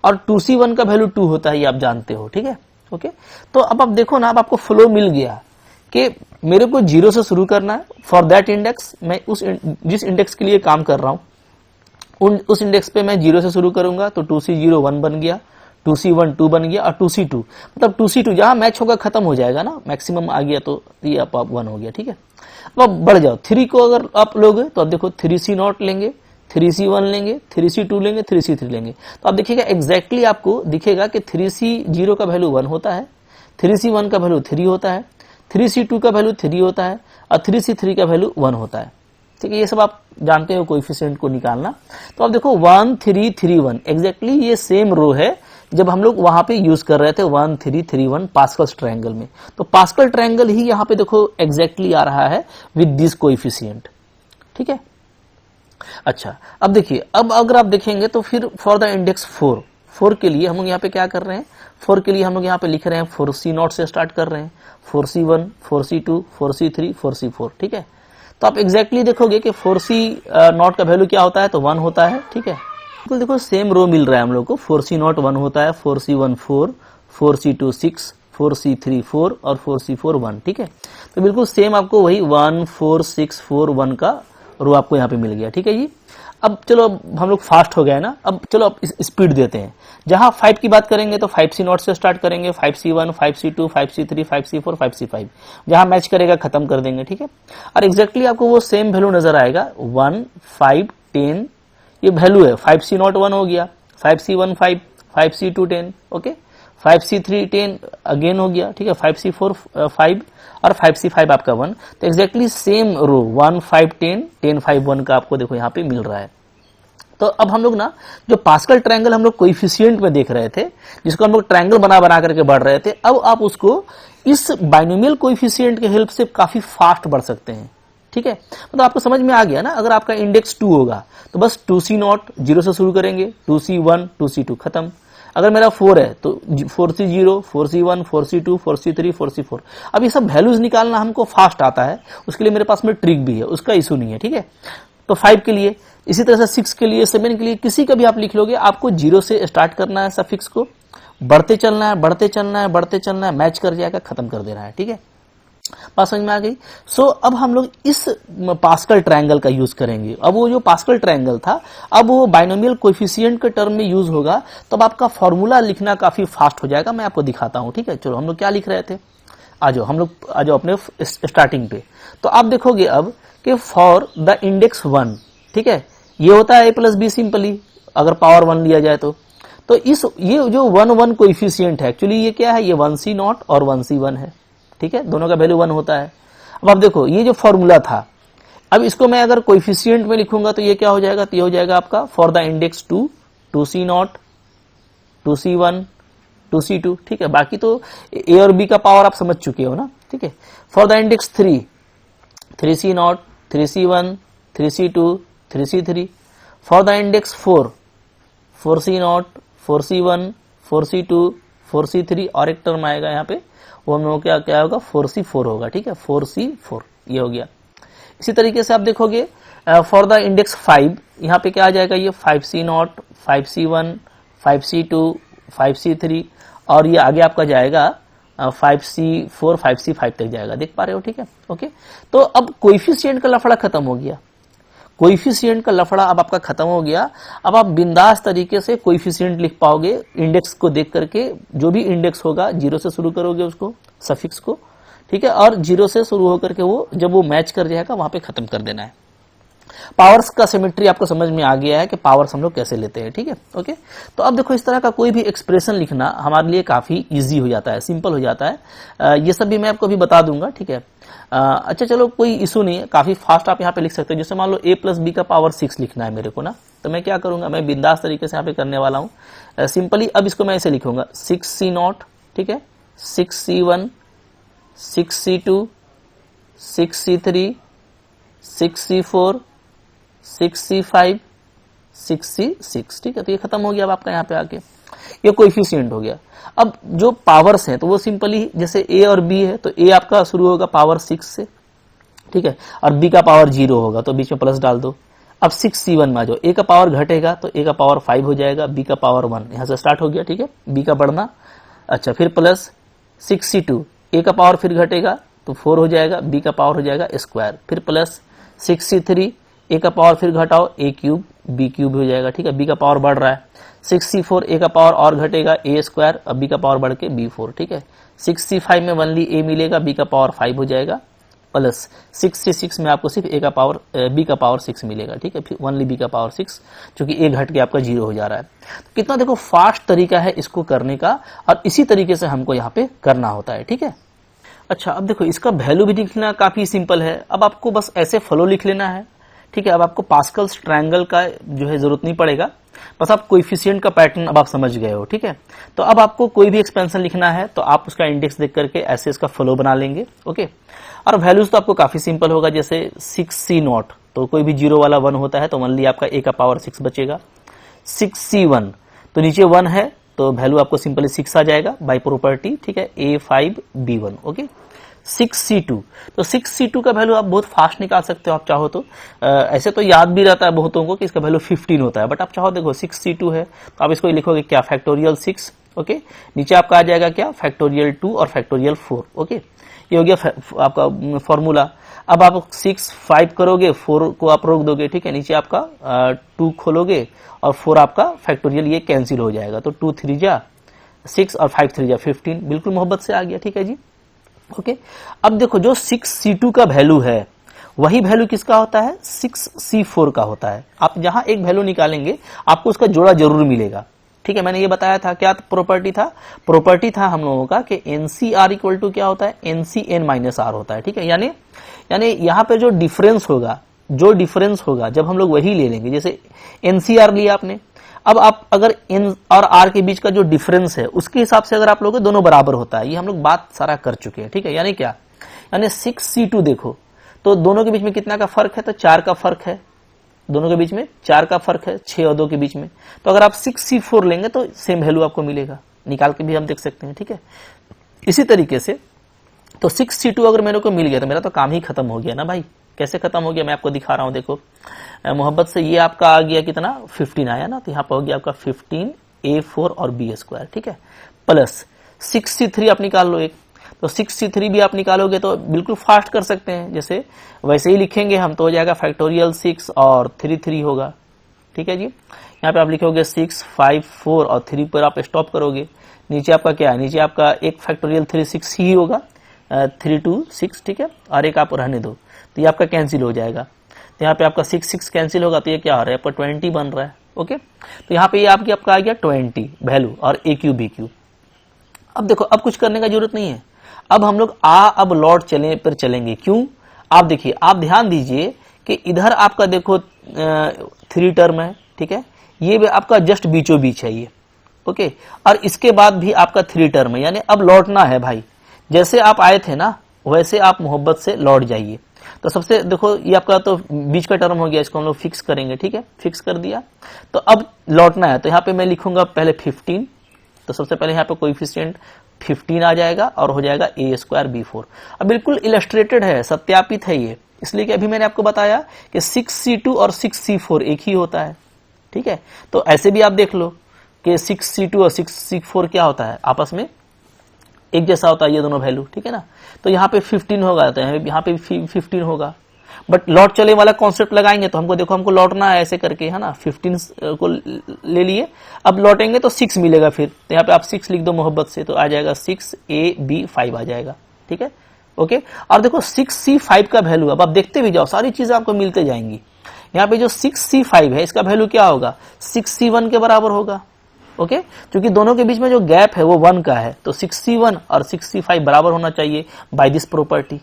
और 2C1 का वैल्यू 2 होता है, ये आप जानते हो, ठीक है। ओके, तो अब आप देखो ना, अब आपको फ्लो मिल गया कि मेरे को 0 से शुरू करना है। फॉर दैट इंडेक्स मैं जिस इंडेक्स के लिए काम कर रहा हूं उस इंडेक्स पे मैं 0 से शुरू करूंगा, तो 2C0 1 बन गया, 2C1 2 बन गया, और 2C2 मतलब 2C2 जहां मैच होगा खत्म हो जाएगा ना, मैक्सिमम आ गया तो ये आप 1 हो गया, ठीक है। अब बढ़ जाओ, 3 को अगर आप लोगे तो आप देखो 3C0 लेंगे, 3C1 लेंगे, 3C2 लेंगे, 3C3 लेंगे, तो आप देखिएगा एग्जैक्टली आपको दिखेगा कि 3C0 का वैल्यू 1 होता है, 3C1 का वैल्यू 3 होता है, 3C2 का वैल्यू 3 होता है, और 3C3 का वैल्यू 1 होता है, ठीक है। ये सब आप जानते हो कोएफिशिएंट को निकालना। तो आप देखो 1 3 3 1 एग्जैक्टली ये सेम रो है जब हम लोग वहां पे यूज कर रहे थे 1 3 3 1 पास्कल्स ट्रायंगल में। तो पास्कल ट्रायंगल ही यहाँ पे देखो एग्जैक्टली आ रहा है विद दिस कोएफिशिएंट, ठीक है। अच्छा, अब देखिए, अब अगर आप देखेंगे तो फिर फॉर द इंडेक्स 4 के लिए हम लोग यहाँ पे क्या कर रहे हैं, 4 के लिए हम लोग यहाँ पे लिख रहे हैं 4C0 से स्टार्ट कर रहे हैं, 4C1 4C2 4C3 4C4, ठीक है। तो आप एग्जैक्टली देखोगे कि 4C0 का वैल्यू क्या होता है, तो 1 होता है, ठीक है। बिल्कुल देखो सेम रो मिल रहा है हम लोग को, 4C0 1 होता है, 4C1 4, 4C2 6, 4C3 4 और 4C4 1, ठीक है। तो बिल्कुल सेम आपको वही 1 4 6 4 1 का रो आपको यहाँ पे मिल गया, ठीक है जी। अब चलो, अब हम लोग फास्ट हो गए ना, अब चलो अब स्पीड देते हैं। जहां 5 की बात करेंगे तो 5C0 से स्टार्ट करेंगे, 5C1 5C2 5C3 5C4 5C5, जहां मैच करेगा खत्म कर देंगे, ठीक है। और एग्जैक्टली आपको वो सेम वैल्यू नजर आएगा 1 5 10, ये वैल्यू है। 5C0 1 हो गया, 5C1 5, 5C2 10, okay, 5C3 10 again हो गया, ठीक है, 5C4 5 और 5C5 आपका 1। तो एग्जैक्टली सेम रो 1 5 10 10 5 1 का आपको देखो यहाँ पे मिल रहा है। तो अब हम लोग ना जो पास्कल ट्रायंगल हम लोग कोएफिशिएंट में देख रहे थे, जिसको हम लोग ट्रायंगल बना बना करके बढ़ रहे थे, अब आप उसको इस बाइनोमियल कोएफिशिएंट के हेल्प से काफी फास्ट बढ़ सकते हैं, ठीक है। मतलब आपको समझ में आ गया ना, अगर आपका इंडेक्स 2 होगा तो बस 2C0 0 से शुरू करेंगे, 2C1 2C2 खत्म। अगर मेरा 4 है तो 4C0 4C1 4C2 4C3 4C4। अब ये सब वैल्यूज निकालना हमको फास्ट आता है, उसके लिए मेरे पास में ट्रिक भी है, उसका इशू नहीं है, ठीक है। तो 5 के लिए, इसी तरह से 6 के लिए, 7 के लिए, किसी का भी आप लिख लोगे, आपको 0 से स्टार्ट करना है, सफिक्स को बढ़ते चलना है बढ़ते चलना है बढ़ते चलना है, मैच कर जाएगा, खत्म कर देना है, ठीक है। बात समझ में आ गई। सो अब हम लोग इस पास्कल ट्रायंगल का यूज करेंगे। अब वो जो पास्कल ट्रायंगल था, अब वो बाइनोमियल कोएफिशिएंट के टर्म में यूज होगा, तब आपका फॉर्मूला लिखना काफी फास्ट हो जाएगा। मैं आपको दिखाता हूं, ठीक है। चलो हम लोग क्या लिख रहे थे, आ जाओ अपने स्टार्टिंग पे। तो आप देखोगे अब कि फॉर द इंडेक्स 1, ठीक है, ये होता है a प्लस बी सिंपली, अगर पावर 1 लिया जाए तो ये जो 1 कोएफिशिएंट है, एक्चुअली ये क्या है, ये 1c0 और 1c1 है, ठीक है, दोनों का वैल्यू 1 होता है। अब आप देखो ये जो फॉर्मूला था, अब इसको मैं अगर कोएफिशिएंट में लिखूंगा तो ये क्या हो जाएगा, तो ये हो जाएगा आपका for the index 2, 2c0, 2c1, 2c2, ठीक है। बाकी तो a और b का पावर आप समझ चुके हो ना, ठीक है। For the index 3, 3c0, 3c1, 3c2, 3c3। For the index 4, 4c0, 4c1, 4c2, 4c3, और एक टर्म आएगा यहाँ पे, वो हम लोगों का क्या होगा, 4c4 होगा, ठीक है, 4c4 ये हो गया। इसी तरीके से आप देखोगे फॉर द इंडेक्स 5, यहाँ पे क्या आ जाएगा, ये 5c0, 5c1, 5c2, 5c3, और ये आगे आपका जाएगा 5c4, 5c5 तक जाएगा, देख पा रहे हो, ठीक है, ओके। तो अब कोएफिशिएंट का लफड़ा खत्म हो गया, कोएफिशिएंट का लफड़ा अब आपका खत्म हो गया। अब आप बिंदास तरीके से कोएफिशिएंट लिख पाओगे इंडेक्स को देख करके, जो भी इंडेक्स होगा 0 से शुरू करोगे उसको, सफिक्स को, ठीक है, और 0 से शुरू होकर के वो जब वो मैच कर जाएगा वहां पे खत्म कर देना है। पावर्स का सिमेट्री आपको समझ में आ गया है कि पावर्स हम लोग कैसे लेते हैं, ठीक है, ओके। तो अब देखो इस तरह का कोई भी एक्सप्रेशन लिखना हमारे लिए काफी इजी हो जाता है, सिंपल हो जाता है। ये सब भी मैं आपको अभी बता दूंगा, ठीक है। अच्छा चलो कोई इशू नहीं है, काफी फास्ट आप यहाँ पे लिख सकते हो। जैसे मान लो a प्लस बी का पावर 6 लिखना है मेरे को ना, तो मैं क्या करूंगा, मैं बिंदास तरीके से यहाँ पे करने वाला हूँ सिंपली। अब इसको मैं ऐसे लिखूंगा 6c0, ठीक है, 6c1, 6c2, 6c3, 6c4, 6c5, 6c6, ठीक है। तो ये खत्म हो गया अब आपका यहाँ पे आके, ये कोएफिशिएंट हो गया। अब जो पावर्स हैं तो वो सिंपली जैसे a और b है, तो a आपका शुरू होगा पावर 6 से, ठीक है, और b का पावर 0 होगा तो बीच में प्लस डाल दो। अब 6c1 में आ जाओ, a का पावर घटेगा तो a का पावर 5 हो जाएगा, b का पावर 1, यहां से स्टार्ट हो गया, ठीक है, b का बढ़ना। अच्छा फिर प्लस 6c2, a का पावर फिर घटेगा तो 4 हो जाएगा, b का पावर हो जाएगा स्क्वायर, फिर प्लस 6c3, a का पावर फिर घटाओ, a क्यूब, b क्यूब हो जाएगा, ठीक है, b का पावर बढ़ रहा है। 6c4, a का पावर और घटेगा, a स्क्वायर, अब b का पावर बढ़ के b4, ठीक है। 6c5 में ओनली a मिलेगा, b का पावर 5 हो जाएगा, प्लस 6c6 में आपको सिर्फ a का पावर b का पावर 6 मिलेगा, ठीक है, फिर ओनली b का पावर 6, जो कि a घट के आपका 0 हो जा रहा है। तो कितना देखो फास्ट तरीका है इसको करने का, और इसी तरीके से हमको यहाँ पे करना होता है, ठीक है। अच्छा अब देखो इसका वैल्यू भी लिखना काफी सिंपल है। अब आपको बस ऐसे फ्लो लिख लेना है, ठीक है। अब आपको पास्कल्स ट्रायंगल का जो है जरूरत नहीं पड़ेगा, बस आप कोएफिशिएंट का पैटर्न अब आप समझ गए हो, ठीक है। तो अब आपको कोई भी एक्सपेंशन लिखना है तो आप उसका इंडेक्स देख करके ऐसे इसका फ्लो बना लेंगे, ओके। और वैल्यूज तो आपको काफी सिंपल होगा, जैसे 6c0 तो कोई भी 0 वाला 1 होता है तो ओनली आपका a का पावर 6 बचेगा। 6c1 तो नीचे 1 है तो वैल्यू आपको सिंपली 6 आ जाएगा बाय प्रॉपर्टी, ठीक है, a5b1, ओके। 6c2 तो 6c2 का वैल्यू आप बहुत फास्ट निकाल सकते हो आप चाहो तो। ऐसे तो याद भी रहता है बहुतों को कि इसका वैल्यू 15 होता है, बट आप चाहो देखो 6c2 है तो आप इसको लिखोगे क्या, फैक्टोरियल 6, ओके। नीचे आपका आ जाएगा क्या, फैक्टोरियल 2 और फैक्टोरियल 4, ओके। ये हो गया आपका फॉर्मूला। अब आप 6 5 करोगे, 4 को आप रोक दोगे, ठीक है, नीचे आपका 2 खोलोगे और 4 आपका फैक्टोरियल ये कैंसिल हो जाएगा, तो 2 3 जा 6 और 5 3 जा 15, बिल्कुल मोहब्बत से आ गया, ठीक है जी, ओके। अब देखो जो 6c2 का वैल्यू है वही वैल्यू किसका होता है, 6c4 का होता है। आप जहां एक वैल्यू निकालेंगे आपको उसका जोड़ा जरूर मिलेगा, ठीक है। मैंने ये बताया था, क्या प्रॉपर्टी था, प्रॉपर्टी था हम लोगों का कि NCR इक्वल टू क्या होता है, NCN-R होता है, ठीक है। यानी यहाँ पे जो डिफरेंस होगा जब हम लोग वही ले लेंगे, जैसे NCR लिया आपने, अब आप अगर N और R के बीच का जो डिफरेंस है उसके हिसाब से अगर आप लोग दोनों बराबर होता है, ये हम लोग बात सारा कर चुके हैं, ठीक है। यानी क्या, यानी 6c2 देखो तो दोनों के बीच में कितना का फर्क है, तो 4 का फर्क है, दोनों के बीच में 4 का फर्क है, 6 और 2 के बीच में। तो अगर आप 6c4 लेंगे तो सेम वैल्यू आपको मिलेगा, निकाल के भी हम देख सकते हैं, ठीक है। इसी तरीके से तो 6c2 अगर मेरे को मिल गया तो मेरा तो काम ही खत्म हो गया ना भाई। कैसे खत्म हो गया मैं आपको दिखा रहा हूं, देखो मोहब्बत से, ये आपका आ गया कितना 15 आया ना, तो यहाँ पर हो गया आपका 15 a4 और b स्क्वायर, ठीक है, प्लस 6c3 आप निकाल लो एक, तो 6C3 भी आप निकालोगे तो बिल्कुल फास्ट कर सकते हैं, जैसे वैसे ही लिखेंगे हम तो हो जाएगा फैक्टोरियल 6 और 3 होगा, ठीक है जी। यहाँ पे आप लिखोगे 6 5 4 और 3 पर आप स्टॉप करोगे। नीचे आपका क्या है, नीचे आपका एक फैक्टोरियल 3 6 ही होगा, 3 2 6, ठीक है, और एक आप रहने दो तो ये आपका कैंसिल हो जाएगा। तो यहाँ पे आपका 6 6 कैंसिल होगा तो ये क्या हो रहा है, आपका 20 बन रहा है। ओके, तो यहाँ पे ये आपका आ गया 20 वैल्यू और AQ BQ। अब देखो, अब कुछ करने का जरूरत नहीं है, अब हम लोग अब लॉट पर चलेंगे। क्यों, आप देखिए, आप ध्यान दीजिए कि इधर आपका देखो 3 टर्म है, ठीक है, ये भी आपका जस्ट बीचों बीच है ये। ओके, और इसके बाद भी आपका 3 टर्म है, यानी अब लौटना है भाई, जैसे आप आए थे ना वैसे आप मोहब्बत से लौट जाइए। तो सबसे देखो, ये आपका तो बीच का टर्म हो गया, इसको हम लोग फिक्स करेंगे, ठीक है, फिक्स कर दिया। तो अब लौटना है, तो यहाँ पे मैं लिखूंगा पहले 15, तो सबसे पहले यहाँ पे कोएफिशिएंट 15 आ जाएगा और हो जाएगा A² B4। अब बिल्कुल इलस्ट्रेटेड है, सत्यापित है ये, इसलिए कि अभी मैंने आपको बताया कि 6C2 और 6C4 एक ही होता है, ठीक है। तो ऐसे भी आप देख लो कि 6C2 और 6C4 क्या होता है, आपस में एक जैसा होता है ये दोनों वैल्यू, ठीक है ना। तो यहाँ पे 15 होगा, तो यहाँ पे 15 होगा, बट लौट चले वाला कॉन्सेप्ट लगाएंगे तो हमको देखो, हमको लौटना है ऐसे करके, है ना। 15 को ले लिए, अब लौटेंगे तो 6 मिलेगा फिर, तो यहाँ पे आप 6 लिख दो मोहब्बत से, तो आ जाएगा 6AB5 आ जाएगा, ठीक है। ओके, और देखो 6C5 का वैल्यू, अब आप देखते भी जाओ, सारी चीजें आपको मिलते जाएंगी। यहाँ पे जो 6C5 है इसका वैल्यू क्या होगा, 6C1 के बराबर होगा। ओके, क्योंकि दोनों के बीच में जो गैप है वो 1 का है, तो 6C1 और 6C5 बराबर होना चाहिए बाय दिस प्रॉपर्टी,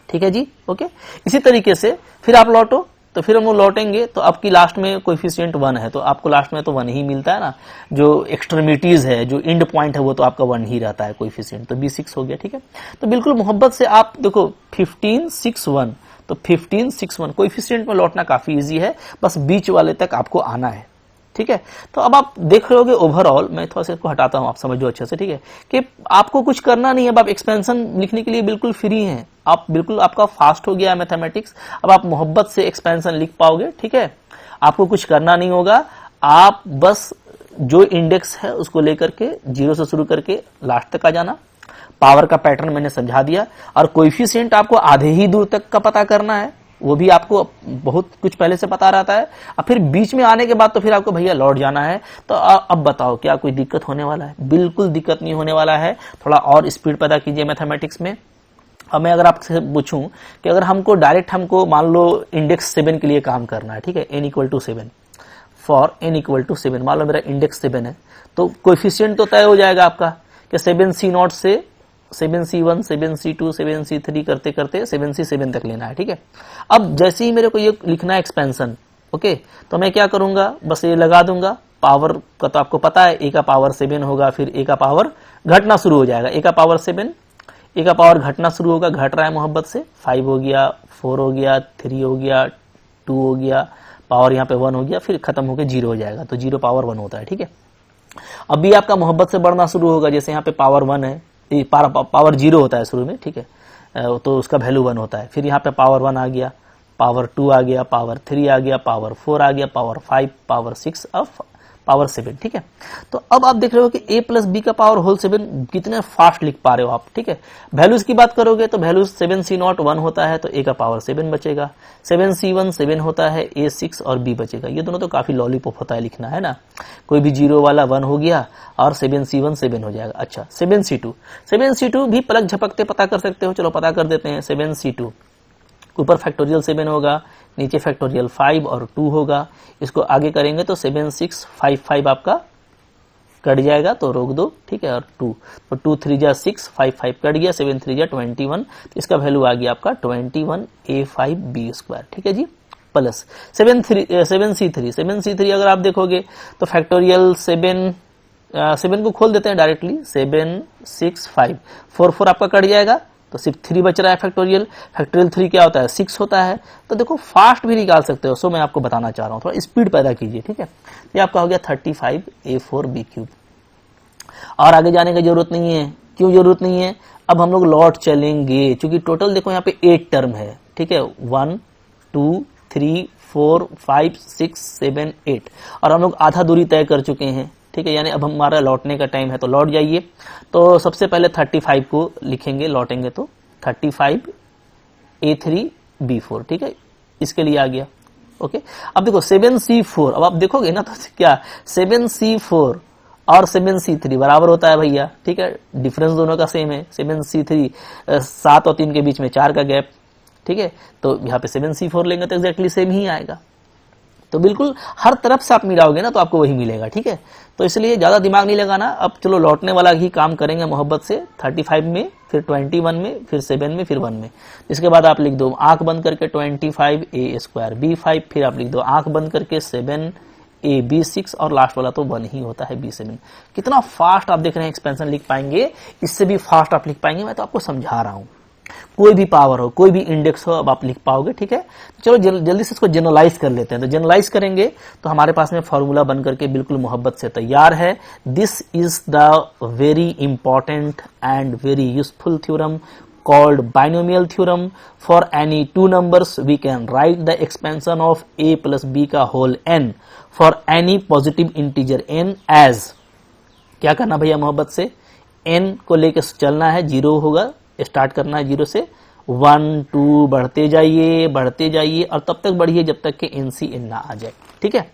ठीक है जी। ओके, इसी तरीके से फिर आप लौटो, तो फिर हम लोग लौटेंगे तो आपकी लास्ट में कोएफिशिएंट 1 है, तो आपको लास्ट में तो 1 ही मिलता है ना, जो एक्सट्रीमिटीज है, जो एंड पॉइंट है वो तो आपका 1 ही रहता है कोएफिशिएंट, तो B6 हो गया, ठीक है। तो बिल्कुल मोहब्बत से आप देखो 15 6 1, तो 15 6 1 कोएफिशिएंट में लौटना काफी इजी है, बस बीच वाले तक आपको आना है, ठीक है। तो अब आप देख रहे होगे ओवरऑल, मैं थोड़ा सा इसको हटाता हूं, आप समझो अच्छे से, ठीक है, कि आपको कुछ करना नहीं है, अब आप एक्सपेंशन लिखने के लिए बिल्कुल फ्री हैं, आप बिल्कुल, आपका फास्ट हो गया है मैथमेटिक्स, अब आप मोहब्बत से एक्सपेंशन लिख पाओगे, ठीक है। आपको कुछ करना नहीं होगा, आप बस जो इंडेक्स है उसको लेकर के 0 से शुरू करके लास्ट तक आ जाना। पावर का पैटर्न मैंने समझा दिया, और कोएफिशिएंट आपको आधे ही दूर तक का पता करना है, वो भी आपको बहुत कुछ पहले से पता रहता है। अब फिर बीच में आने के बाद तो फिर आपको भैया लौट जाना है। तो अब बताओ, क्या कोई दिक्कत होने वाला है? बिल्कुल दिक्कत नहीं होने वाला है। थोड़ा और स्पीड पैदा कीजिए मैथमेटिक्स में। अब मैं अगर आपसे पूछूं कि अगर हमको डायरेक्ट, हमको मान लो इंडेक्स 7 के लिए काम करना है, ठीक है, n = 7, फॉर n = 7, मान लो मेरा इंडेक्स 7 है, तो कोएफिशिएंट तो तय हो जाएगा आपका कि 7C0 से 7C1 7C2 7C3 करते करते 7C7 तक लेना है, ठीक है। अब जैसे ही मेरे को ये लिखना है एक्सपेंशन, ओके, तो मैं क्या करूंगा, बस ये लगा दूंगा। पावर का तो आपको पता है, a का पावर 7 होगा, फिर a का पावर घटना शुरू हो जाएगा, a का पावर 7, a का पावर घटना शुरू होगा, घट रहा है मोहब्बत से, 5 हो गया, 4 हो गया, 3 हो गया, 2 हो गया, पावर यहाँ पे 1 हो गया, फिर खत्म होकर 0 हो जाएगा, तो 0 पावर 1 होता है, ठीक है। अभी आपका मोहब्बत से बढ़ना शुरू होगा, जैसे यहाँ पे पावर 1 है, पावर 0 होता है शुरू में, ठीक है, तो उसका वैल्यू 1 होता है, फिर यहाँ पे पावर 1 आ गया, पावर 2 आ गया, पावर 3 आ गया, पावर 4 आ गया, पावर 5, पावर 6, अब पावर 7, ठीक है। तो अब आप देख रहे हो कि a + b का पावर होल 7 कितने फास्ट लिख पा रहे हो आप, ठीक है। वैल्यूज की बात करोगे तो वैल्यूज 7C0 1 होता है, तो a का पावर 7 बचेगा, 7C1 7 होता है, a 6 और b बचेगा। ये दोनों तो काफी लॉलीपॉप होता है लिखना, है ना, कोई भी 0 वाला 1 हो गया और 7C1 7 हो जाएगा। अच्छा, 7C2 भी पलक झपकते पता कर सकते हो, चलो पता कर देते हैं। 7C2 ऊपर फैक्टोरियल 7 होगा, नीचे फैक्टोरियल 5 और 2 होगा, इसको आगे करेंगे तो 7 6 5 5 आपका कट जाएगा, तो रोक दो, ठीक है, और 2, तो 2 3 जा 6, 5 5 कट गया, 7 3 जा 21, तो इसका वैल्यू आ गया आपका 21A5B², ठीक है जी, प्लस 7C3 अगर आप देखोगे तो फैक्टोरियल 7 को खोल देते हैं डायरेक्टली, 7 6 5 4 4 आपका कट जाएगा, तो सिर्फ 3 बच रहा है। फैक्टोरियल 3 क्या होता है, 6 होता है। तो देखो फास्ट भी निकाल सकते हो, सो मैं आपको बताना चाह रहा हूं, थोड़ा स्पीड पैदा कीजिए, ठीक है। ये आपका हो गया 35A4B³। और आगे जाने की जरूरत नहीं है। क्यों जरूरत नहीं है? अब हम लोग लौट चलेंगे, क्योंकि टोटल देखो यहाँ पे 8 टर्म है, ठीक है, 1 2 3 4 5 6 7 8, और हम लोग आधा दूरी तय कर चुके हैं, ठीक है, यानी अब हमारा लौटने का टाइम है तो लौट जाइए। तो सबसे पहले 35 को लिखेंगे, लौटेंगे तो 35 A3 B4, ठीक है, इसके लिए आ गया। ओके, अब देखो 7C4, अब आप देखोगे ना तो क्या 7C4 और 7C3 बराबर होता है भैया, ठीक है, डिफरेंस दोनों का सेम है। 7C3 7 और 3 के बीच में 4 का गैप, ठीक है, तो यहाँ पे 7C4 लेंगे तो एग्जैक्टली सेम ही आएगा। तो बिल्कुल हर तरफ से आप मिलाओगे ना तो आपको वही मिलेगा, ठीक है। तो इसलिए ज्यादा दिमाग नहीं लगाना, अब चलो लौटने वाला ही काम करेंगे मोहब्बत से। 35 में, फिर 21 में, फिर 7 में, फिर 1 में। इसके बाद आप लिख दो आंख बंद करके 25 A² B5, फिर आप लिख दो आंख बंद करके 7 A B6 और लास्ट वाला तो 1 ही होता है B7। कितना फास्ट आप देख रहे हैं एक्सपेंशन लिख पाएंगे, इससे भी फास्ट आप लिख पाएंगे, मैं तो आपको समझा रहा हूं। कोई भी पावर हो, कोई भी इंडेक्स हो, अब आप लिख पाओगे, ठीक है। चलो जल्दी से इसको जनरलाइज कर लेते हैं। तो जनरलाइज करेंगे तो हमारे पास में फॉर्मूला बन करके बिल्कुल मोहब्बत से तैयार है। This is the very important and very useful theorem called binomial theorem. For any two numbers we can write the expansion of a plus b का whole n for any positive integer n as, क्या करना भैया मोहब्बत से, n को लेकर चलना है, 0 होगा, स्टार्ट करना है 0 से, 1 2 बढ़ते जाइए और तब तक बढ़िए जब तक कि n c n ना आ जाए, ठीक है।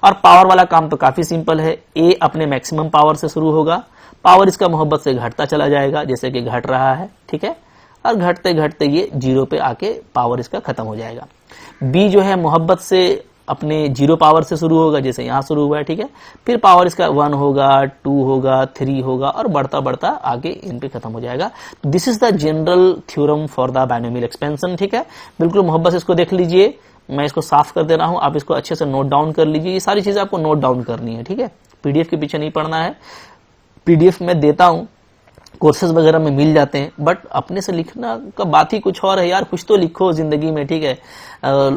और पावर वाला काम तो काफी सिंपल है, a अपने मैक्सिमम पावर से शुरू होगा, पावर इसका मोहब्बत से घटता चला जाएगा जैसे कि घट रहा है, ठीक है, और घटते घटते ये 0 पे आके पावर इसका खत्म हो जाएगा। b जो है मोहब्बत से अपने 0 पावर से शुरू होगा जैसे यहां शुरू हुआ है, ठीक है, फिर पावर इसका 1 होगा, 2 होगा, 3 होगा और बढ़ता बढ़ता आगे इन पे खत्म हो जाएगा। This is the general theorem for the binomial expansion, ठीक है। बिल्कुल मोहब्बत से इसको देख लीजिए, मैं इसको साफ कर दे रहा हूं, आप इसको अच्छे से नोट डाउन कर लीजिए। ये सारी चीजें आपको नोट डाउन करनी है, ठीक है, पीडीएफ के पीछे नहीं पढ़ना है। पीडीएफ में देता हूं, कोर्सेज वगैरह में मिल जाते हैं, बट अपने से लिखना का बात ही कुछ और है यार। कुछ तो लिखो जिंदगी में, ठीक है,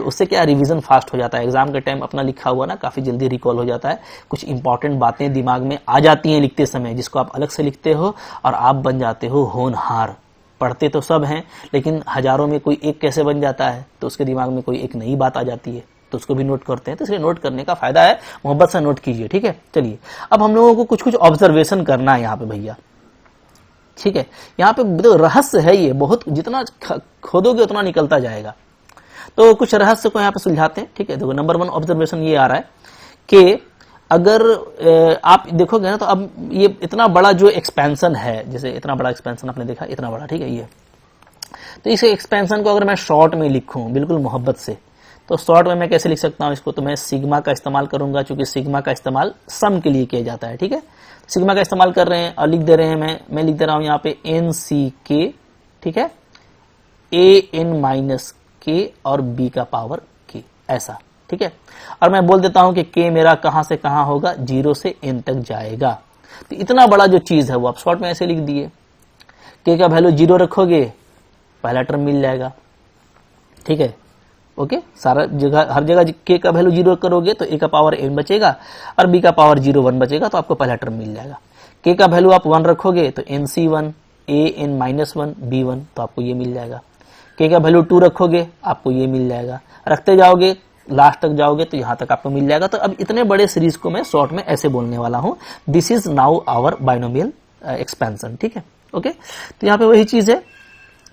उससे क्या रिवीजन फास्ट हो जाता है। एग्जाम के टाइम अपना लिखा हुआ ना काफी जल्दी रिकॉल हो जाता है, कुछ इंपॉर्टेंट बातें दिमाग में आ जाती हैं लिखते समय, जिसको आप अलग से लिखते हो और आप बन जाते हो होनहार। पढ़ते तो सब हैं लेकिन हजारों में कोई एक कैसे बन जाता है, तो उसके दिमाग में कोई एक नई बात आ जाती है तो उसको भी नोट करते हैं। तो इसलिए नोट करने का फायदा है, मोहब्बत से नोट कीजिए, ठीक है। चलिए अब हम लोगों को कुछ कुछ ऑब्जर्वेशन करना है यहाँ पे भैया, ठीक है। यहाँ पे तो रहस्य है, ये बहुत जितना खोदोगे उतना निकलता जाएगा। तो कुछ रहस्य को यहाँ पे सुलझाते हैं, ठीक है। देखो नंबर 1 ऑब्जर्वेशन ये आ रहा है कि अगर आप देखोगे ना तो अब ये इतना बड़ा जो एक्सपेंशन है, जैसे इतना बड़ा एक्सपेंशन आपने देखा, इतना बड़ा, ठीक है, ये तो इस एक्सपेंशन को अगर मैं शॉर्ट में लिखूं बिल्कुल मोहब्बत से, तो शॉर्ट में मैं कैसे लिख सकता हूं इसको, तो मैं सिग्मा का इस्तेमाल करूंगा, क्योंकि सिग्मा का इस्तेमाल सम के लिए किया जाता है, ठीक है। सिग्मा का इस्तेमाल कर रहे हैं और लिख दे रहे हैं, मैं लिख दे रहा हूं यहाँ पे NCK, ठीक है, AN माइनस K और B का पावर K, ऐसा, ठीक है। और मैं बोल देता हूं कि K मेरा कहां से कहां होगा, 0 से N तक जाएगा। तो इतना बड़ा जो चीज है वो आप शॉर्ट में ऐसे लिख दिए, K का वैल्यू 0 रखोगे, पहला टर्म मिल जाएगा, ठीक है, ओके। सारा जगह, हर जगह K का वैल्यू 0 करोगे तो A का पावर N बचेगा और B का पावर 0 1 बचेगा, तो आपको पहला टर्म मिल जाएगा। K का वैल्यू आप 1 रखोगे तो NC1 AN माइनस 1 B1, तो आपको ये मिल जाएगा। K का वैल्यू 2 रखोगे आपको ये मिल जाएगा, रखते जाओगे लास्ट तक जाओगे तो यहां तक आपको मिल जाएगा। तो अब इतने बड़े सीरीज को मैं शॉर्ट में ऐसे बोलने वाला हूं, this is now our binomial expansion, ठीक है, ओके। तो यहाँ पे वही चीज है,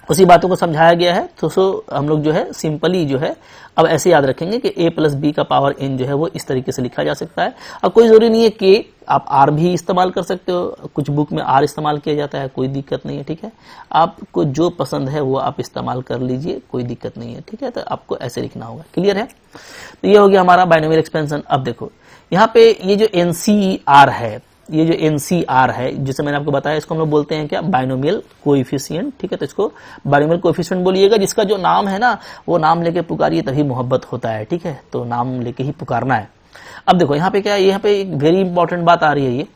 उसी बातों को समझाया गया है। तो हम लोग जो है सिंपली जो है अब ऐसे याद रखेंगे कि A प्लस B का पावर N जो है वो इस तरीके से लिखा जा सकता है। और कोई जरूरी नहीं है कि आप R भी इस्तेमाल कर सकते हो, कुछ बुक में R इस्तेमाल किया जाता है, कोई दिक्कत नहीं है, ठीक है। आपको जो पसंद है वो आप इस्तेमाल कर लीजिए, कोई दिक्कत नहीं है, ठीक है। तो आपको ऐसे लिखना होगा, क्लियर है। तो ये हो गया हमारा बाइनोमियल एक्सपेंशन। अब देखो यहाँ पे ये जो NCR है, ये जो NCR है जिसे मैंने आपको बताया, इसको हम लोग बोलते हैं क्या, बाइनोमियल कोएफिशिएंट, ठीक है। तो इसको बाइनोमियल कोएफिशिएंट बोलिएगा, जिसका जो नाम है ना वो नाम लेके पुकारिए तभी मोहब्बत होता है, ठीक है। तो नाम लेके ही पुकारना है। अब देखो यहाँ पे क्या है, यहाँ पे एक वेरी इंपॉर्टेंट बात आ रही है, ये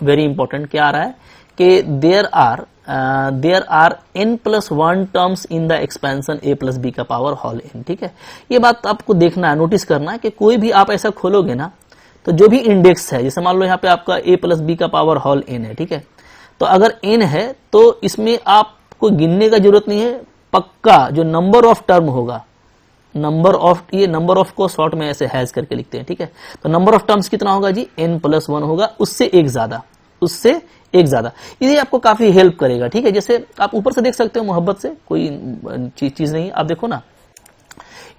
वेरी इंपॉर्टेंट क्या आ रहा है कि there are n+1 terms in the expansion A plus B का पावर होल n, ठीक है। ये बात आपको देखना है, नोटिस करना है कि कोई भी आप ऐसा खोलोगे ना तो जो भी इंडेक्स है, जैसे मान लो यहाँ पे आपका A प्लस B का पावर होल n है, ठीक है। तो अगर n है तो इसमें आपको गिनने का जरूरत नहीं है, पक्का जो नंबर ऑफ टर्म होगा नंबर ऑफ, ये नंबर ऑफ को शॉर्ट में ऐसे हैज करके लिखते हैं, ठीक है। तो नंबर ऑफ टर्म्स कितना होगा जी, n+1 होगा, उससे एक ज्यादा, उससे एक ज्यादा। ये आपको काफी हेल्प करेगा, ठीक है। जैसे आप ऊपर से देख सकते हो मोहब्बत से, कोई चीज नहीं, आप देखो ना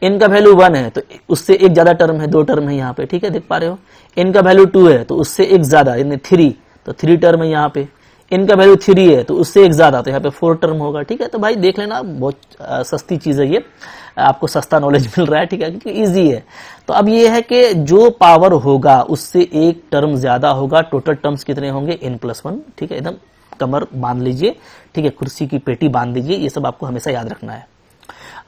n का वैल्यू 1 है तो उससे एक ज्यादा टर्म है, 2 टर्म है यहाँ पे, ठीक है, देख पा रहे हो। n का वैल्यू 2 है तो उससे एक ज्यादा, यानी 3, तो 3 टर्म है यहाँ पे। n का वैल्यू 3 है तो उससे एक ज्यादा, तो यहाँ पे 4 टर्म होगा, ठीक है। तो भाई देख लेना, बहुत सस्ती चीज है ये, आपको सस्ता नॉलेज मिल रहा है, ठीक है, क्योंकि इजी है। तो अब ये है कि जो पावर होगा उससे एक टर्म ज्यादा होगा, टोटल टर्म्स कितने होंगे, n+1, ठीक है। एकदम कमर बांध लीजिए, ठीक है, कुर्सी की पेटी बांध लीजिए, ये सब आपको हमेशा याद रखना है।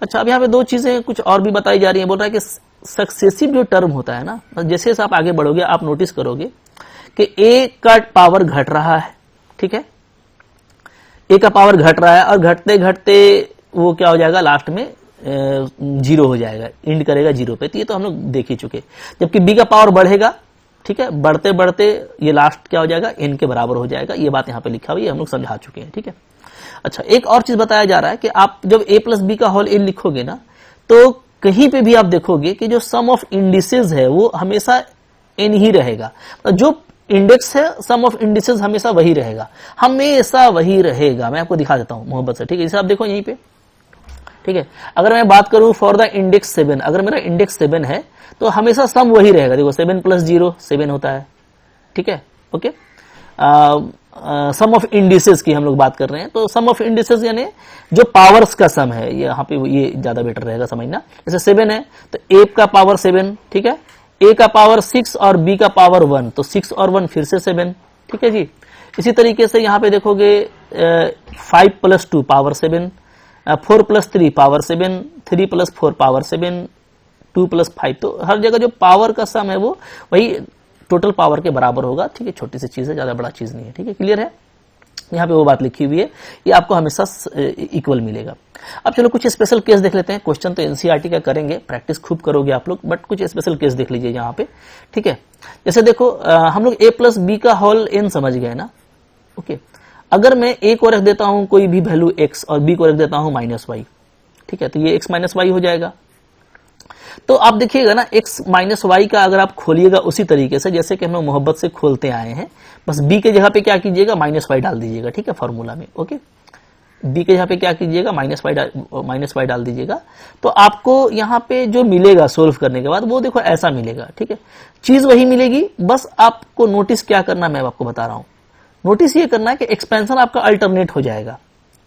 अच्छा, अब यहाँ पे 2 चीजें कुछ और भी बताई जा रही है। बोल रहा है कि सक्सेसिव जो टर्म होता है ना, जैसे जैसे आप आगे बढ़ोगे आप नोटिस करोगे कि a का पावर घट रहा है, ठीक है, a का पावर घट रहा है और घटते घटते वो क्या हो जाएगा, लास्ट में 0 हो जाएगा, एंड करेगा 0 पे। तो ये तो हम लोग देख ही चुके। जबकि b का पावर बढ़ेगा, ठीक है, बढ़ते बढ़ते ये लास्ट क्या हो जाएगा, n के बराबर हो जाएगा। ये बात यहाँ पे लिखा हुई है, हम लोग समझा चुके हैं, ठीक है। अच्छा, एक और चीज बताया जा रहा है कि आप जब a+b का होल n लिखोगे ना, तो कहीं पे भी आप देखोगे कि जो सम ऑफ इंडिसेस है वो हमेशा n ही रहेगा। तो जो इंडेक्स है, सम ऑफ इंडिसेस हमेशा वही रहेगा, हमेशा वही रहेगा। मैं आपको दिखा देता हूं मोहब्बत से, ठीक है। जैसे आप देखो यहीं पे, ठीक है, अगर मैं बात करूं फॉर द इंडेक्स 7, अगर मेरा इंडेक्स 7 है तो हमेशा सम वही रहेगा। देखो 7 + 0 7 होता है, ठीक है, ओके। सम ऑफ इंडिसेस की हम लोग बात कर रहे हैं, तो सम ऑफ इंडिसेस यानी जो पावर्स का सम है, यहाँ पे ये ज्यादा बेटर रहेगा समझना। जैसे 7 है तो a का पावर 7, ठीक है, a का पावर 6 और b का पावर 1, तो 6 और 1 फिर से 7, ठीक है जी। इसी तरीके से यहाँ पे देखोगे 5 + 2 पावर 7, 4 + 3 पावर 7, 3 + 4 पावर 7, 2 + 5, तो हर जगह जो पावर का सम है वो वही टोटल पावर के बराबर होगा, ठीक है। छोटी सी चीज है, ज्यादा बड़ा चीज नहीं है, ठीक है, क्लियर है। यहाँ पे वो बात लिखी हुई है, ये आपको हमेशा इक्वल मिलेगा। अब चलो कुछ स्पेशल केस देख लेते हैं। क्वेश्चन तो एनसीईआरटी का करेंगे, प्रैक्टिस खूब करोगे आप लोग, बट कुछ स्पेशल केस देख लीजिए यहाँ पे, ठीक है। जैसे देखो हम लोग a+b का होल n समझ गए ना, ओके। अगर मैं a को रख देता हूं कोई भी वैल्यू x और b को रख देता हूं -y, ठीक है, तो ये x - y हो जाएगा। तो आप देखिएगा ना, x - y का अगर आप खोलिएगा उसी तरीके से जैसे कि हम लोग मोहब्बत से खोलते आए हैं, बस b के जगह पे क्या कीजिएगा, -y डाल दीजिएगा, ठीक है, फॉर्मूला में, ओके। b के जगह पे क्या कीजिएगा, -y डाल दीजिएगा। तो आपको यहाँ पे जो मिलेगा सोल्व करने के बाद वो देखो ऐसा मिलेगा, ठीक है, चीज वही मिलेगी। बस आपको नोटिस क्या करना, मैं आपको बता रहा हूं, नोटिस ये करना है कि एक्सपेंशन आपका अल्टरनेट हो जाएगा,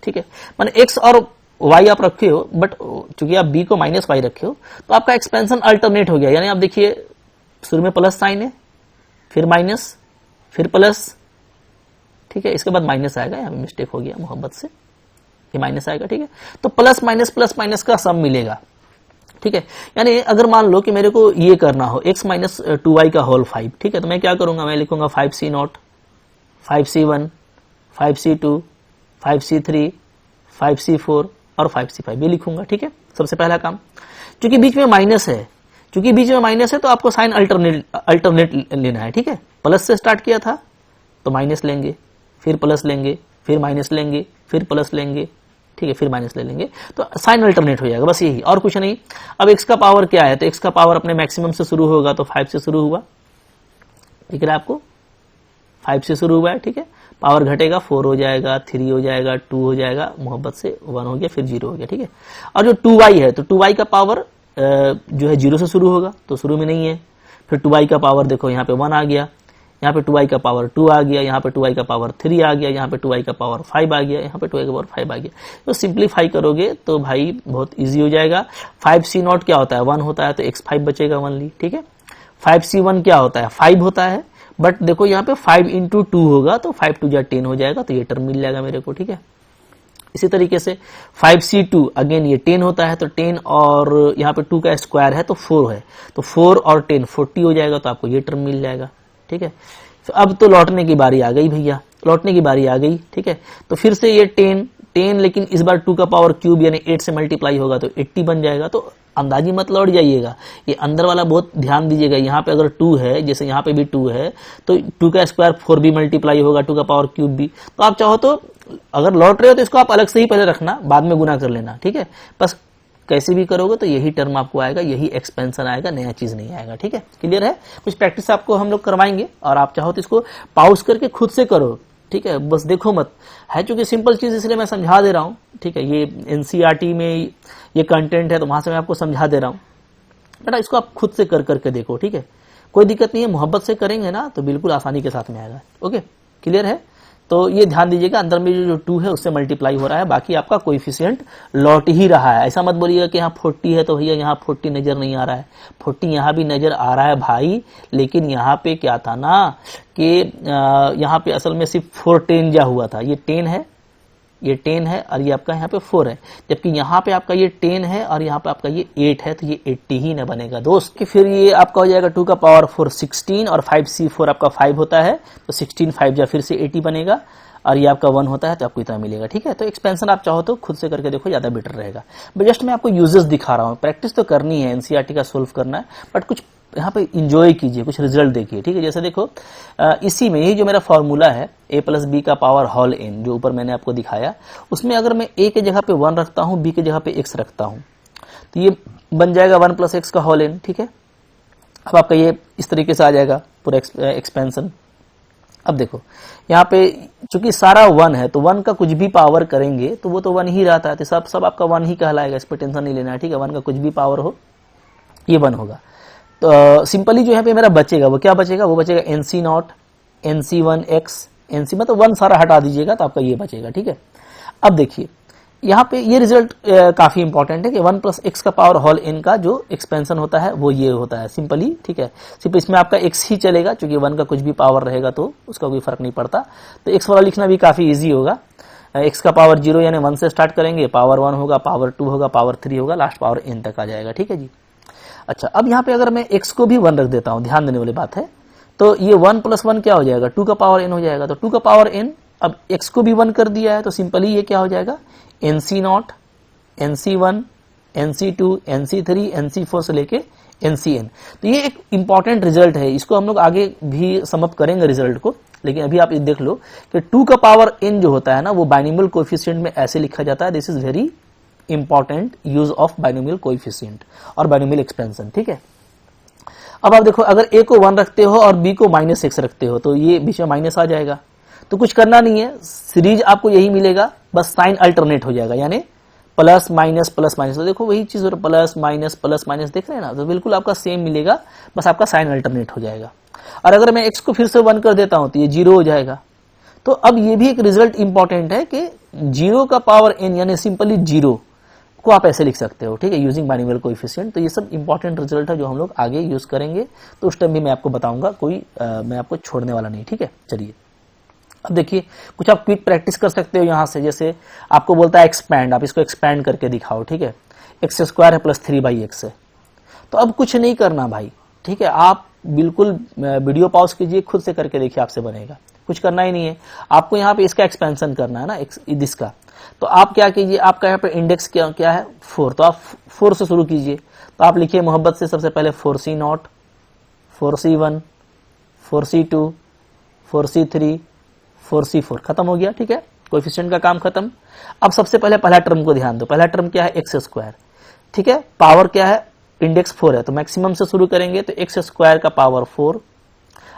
ठीक है। माने x और y आप रखे हो, बट चूंकि आप b को -y रखे हो तो आपका एक्सपेंशन अल्टरनेट हो गया। यानी आप देखिए शुरू में प्लस साइन है, फिर माइनस, फिर प्लस, ठीक है, इसके बाद माइनस आएगा, यहाँ मिस्टेक हो गया मोहब्बत से, ये माइनस आएगा, ठीक है। तो प्लस माइनस का सम मिलेगा, ठीक है। यानी अगर मान लो कि मेरे को ये करना हो x - 2y का होल 5, ठीक है, तो मैं क्या करूंगा, मैं लिखूंगा 5c0, 5c1, 5c2, 5c3, 5c4 और 5c5, ये लिखूंगा, ठीक है। सबसे पहला काम, क्योंकि बीच में माइनस है, तो आपको साइन अल्टरनेट लेना है, ठीक है। प्लस से स्टार्ट किया था तो माइनस लेंगे, फिर प्लस लेंगे, फिर माइनस लेंगे, फिर प्लस लेंगे, ठीक है, फिर माइनस ले लेंगे, तो साइन अल्टरनेट हो जाएगा, बस यही, और कुछ नहीं। अब x का पावर क्या है, तो x का पावर अपने मैक्सिमम से शुरू होगा, तो 5 से शुरू हुआ, ठीक है, आपको 5 से शुरू हुआ है, ठीक है। पावर घटेगा 4 हो जाएगा, 3 हो जाएगा, 2 हो जाएगा, मोहब्बत से 1 हो गया, फिर 0 हो गया, ठीक है। और जो 2y है, तो 2y का पावर जो है 0 से शुरू होगा, तो शुरू में नहीं है। फिर 2y का पावर देखो यहाँ पे 1 आ गया, यहाँ पे 2y का पावर 2 आ गया, यहाँ पे 2y का पावर 3 आ गया, यहाँ पे 2y का पावर 5 आ गया, यहाँ पे 2y का पावर 5 आ गया। तो सिंप्लीफाई करोगे तो भाई बहुत इजी हो जाएगा। 5c0 क्या होता है, 1 होता है, तो x5 बचेगा ओनली, ठीक है। 5c1 क्या होता है, 5 होता है, बट देखो यहाँ पे 5 × 2 होगा, तो 5 2 = 10 हो जाएगा, तो ये टर्म मिल जाएगा मेरे को, ठीक है। इसी तरीके से 5c2 अगेन ये 10 होता है, तो 10 और यहाँ पे 2 का स्क्वायर है तो 4 है, तो 4 और 10 40 हो जाएगा, तो आपको ये टर्म मिल जाएगा, ठीक है। तो अब तो लौटने की बारी आ गई भैया, लौटने की बारी आ गई, ठीक है। तो फिर से ये 10 लेकिन इस बार 2 का पावर क्यूब यानी 8 से मल्टीप्लाई होगा तो 80 बन जाएगा। तो अंदाजी मत लौट जाइएगा, ये अंदर वाला बहुत ध्यान दीजिएगा। यहाँ पे अगर 2 है, जैसे यहाँ पे भी 2 है, तो 2 का स्क्वायर 4 भी मल्टीप्लाई होगा, 2 का पावर क्यूब भी। तो आप चाहो तो अगर लौट रहे हो तो इसको आप अलग से ही पहले रखना, बाद में गुना कर लेना, ठीक है। बस कैसे भी करोगे तो यही टर्म आपको आएगा, यही एक्सपेंशन आएगा, नया चीज नहीं आएगा। ठीक है, क्लियर है? कुछ प्रैक्टिस आपको हम लोग करवाएंगे और आप चाहो तो इसको पॉज करके खुद से करो। ठीक है, बस देखो मत, है चूंकि सिंपल चीज इसलिए मैं समझा दे रहा हूं। ठीक है, ये एनसीईआरटी में ये कंटेंट है तो वहां से मैं आपको समझा दे रहा हूं, बेटा इसको आप खुद से कर करके देखो। ठीक है, कोई दिक्कत नहीं है, मोहब्बत से करेंगे ना तो बिल्कुल आसानी के साथ में आएगा। ओके, क्लियर है? तो ये ध्यान दीजिएगा, अंदर में जो 2 है उससे मल्टीप्लाई हो रहा है, बाकी आपका कोएफिशिएंट लौट ही रहा है। ऐसा मत बोलिएगा कि यहाँ 40 है तो भैया यहाँ 40 नजर नहीं आ रहा है। 40 यहाँ भी नजर आ रहा है भाई, लेकिन यहाँ पे क्या था ना कि यहाँ पे असल में सिर्फ 4 10 जा हुआ था। ये 10 है, ये 10 है और ये आपका यहाँ पे 4 है, जबकि यहाँ पे आपका ये 10 है और यहाँ पे आपका ये 8 है, तो ये 80 ही न बनेगा दोस्त। कि फिर ये आपका हो जाएगा 2 का पावर 4 16 और 5c4 आपका 5 होता है, तो 16 5 जा फिर से 80 बनेगा और ये आपका 1 होता है, तो आपको इतना मिलेगा। ठीक है, तो एक्सपेंशन आप चाहो तो खुद से करके देखो, ज्यादा बेटर रहेगा। जस्ट मैं आपको यूजेस दिखा रहा हूँ, प्रैक्टिस तो करनी है, एनसीईआरटी का सोल्व करना है, बट कुछ यहाँ पे इंजॉय कीजिए, कुछ रिजल्ट देखिए। ठीक है, जैसे देखो इसी में यही जो मेरा फॉर्मूला है a प्लस बी का पावर होल n, जो ऊपर मैंने आपको दिखाया, उसमें अगर मैं a के जगह पे 1 रखता हूँ, b के जगह पे x रखता हूँ, तो ये बन जाएगा 1 प्लस x का होल n। ठीक है, अब आपका ये इस तरीके से आ जाएगा पूरा एक्सपेंशन। अब देखो यहाँ पे चूंकि सारा 1 है तो 1 का कुछ भी पावर करेंगे तो वो तो 1 ही रहता है, तो सब आपका 1 ही कहलाएगा, इस पर टेंशन नहीं लेना है। ठीक है, 1 का कुछ भी पावर हो ये 1 होगा। तो सिंपली जो यहाँ पे मेरा बचेगा वो क्या बचेगा, वो बचेगा NC0 NC1x NC, मतलब 1 सारा हटा दीजिएगा तो आपका ये बचेगा। ठीक है, अब देखिए यहाँ पे ये रिजल्ट काफी इंपॉर्टेंट है कि 1 प्लस x का पावर होल n का जो एक्सपेंशन होता है वो ये होता है सिंपली। ठीक है, सिर्फ इसमें आपका x ही चलेगा, क्योंकि 1 का कुछ भी पावर रहेगा तो उसका कोई फर्क नहीं पड़ता, तो x वाला लिखना भी काफी ईजी होगा। x का पावर 0 यानी 1 से स्टार्ट करेंगे, पावर 1 होगा, पावर 2 होगा, पावर 3 होगा, लास्ट पावर n तक आ जाएगा। ठीक है जी। अच्छा, अब यहाँ पे अगर मैं x को भी 1 रख देता हूँ, ध्यान देने वाली बात है, तो ये 1 प्लस 1 क्या हो जाएगा, 2 का पावर n हो जाएगा। तो 2 का पावर n, अब x को भी 1 कर दिया है तो सिंपली ये क्या हो जाएगा, NC0 NC1 NC2 NC3 NC4 से लेके NCn। तो ये एक इंपॉर्टेंट रिजल्ट है, इसको हम लोग आगे भी समअप करेंगे रिजल्ट को, लेकिन अभी आप ये देख लो कि 2 का पावर n जो होता है ना वो बाइनोमियल कोएफिशिएंट में ऐसे लिखा जाता है। This is very important use of binomial coefficient और बाइनोमियल एक्सपेंशन। ठीक है, अब आप देखो अगर a को 1 रखते हो और b को -x रखते हो तो ये बीच में माइनस आ जाएगा, तो कुछ करना नहीं है, सीरीज आपको यही मिलेगा, बस साइन अल्टरनेट हो जाएगा, यानी प्लस माइनस प्लस माइनस। तो देखो वही चीज प्लस माइनस देख रहे हैं ना, तो बिल्कुल आपका सेम मिलेगा, बस आपका साइन अल्टरनेट हो जाएगा। और अगर मैं x को फिर से 1 कर देता हूं तो ये 0 हो जाएगा। तो अब ये भी एक रिजल्ट इंपॉर्टेंट है कि 0 का पावर n यानी सिंपली 0 को आप ऐसे लिख सकते हो। ठीक है, यूजिंग बाइनोमियल कोएफिशिएंट। तो ये सब इंपॉर्टेंट रिजल्ट है जो हम लोग आगे यूज करेंगे, तो उस टाइम भी मैं आपको बताऊंगा, कोई मैं आपको छोड़ने वाला नहीं। ठीक है, चलिए अब देखिए कुछ आप क्विक प्रैक्टिस कर सकते हो यहाँ से। जैसे आपको बोलता है एक्सपैंड, आप इसको एक्सपैंड करके दिखाओ। ठीक है, x² है प्लस 3/x है, तो अब कुछ नहीं करना भाई। ठीक है, आप बिल्कुल वीडियो पॉज कीजिए, खुद से करके देखिए, आपसे बनेगा। कुछ करना ही नहीं है आपको, यहाँ पे इसका एक्सपेंशन करना है ना, इसका। तो आप क्या कीजिए, आपका यहाँ पे इंडेक्स क्या है 4, तो आप 4 से शुरू कीजिए। तो आप लिखिए मोहब्बत से सबसे पहले 4C0 4C1 4C2 4C3 4C4, खत्म हो गया। ठीक है, कोएफिशिएंट का काम खत्म। अब सबसे पहले पहला टर्म को ध्यान दो, पहला टर्म क्या है x²। ठीक है, पावर क्या है, इंडेक्स 4 है, तो मैक्सिमम से शुरू करेंगे तो x² का पावर 4।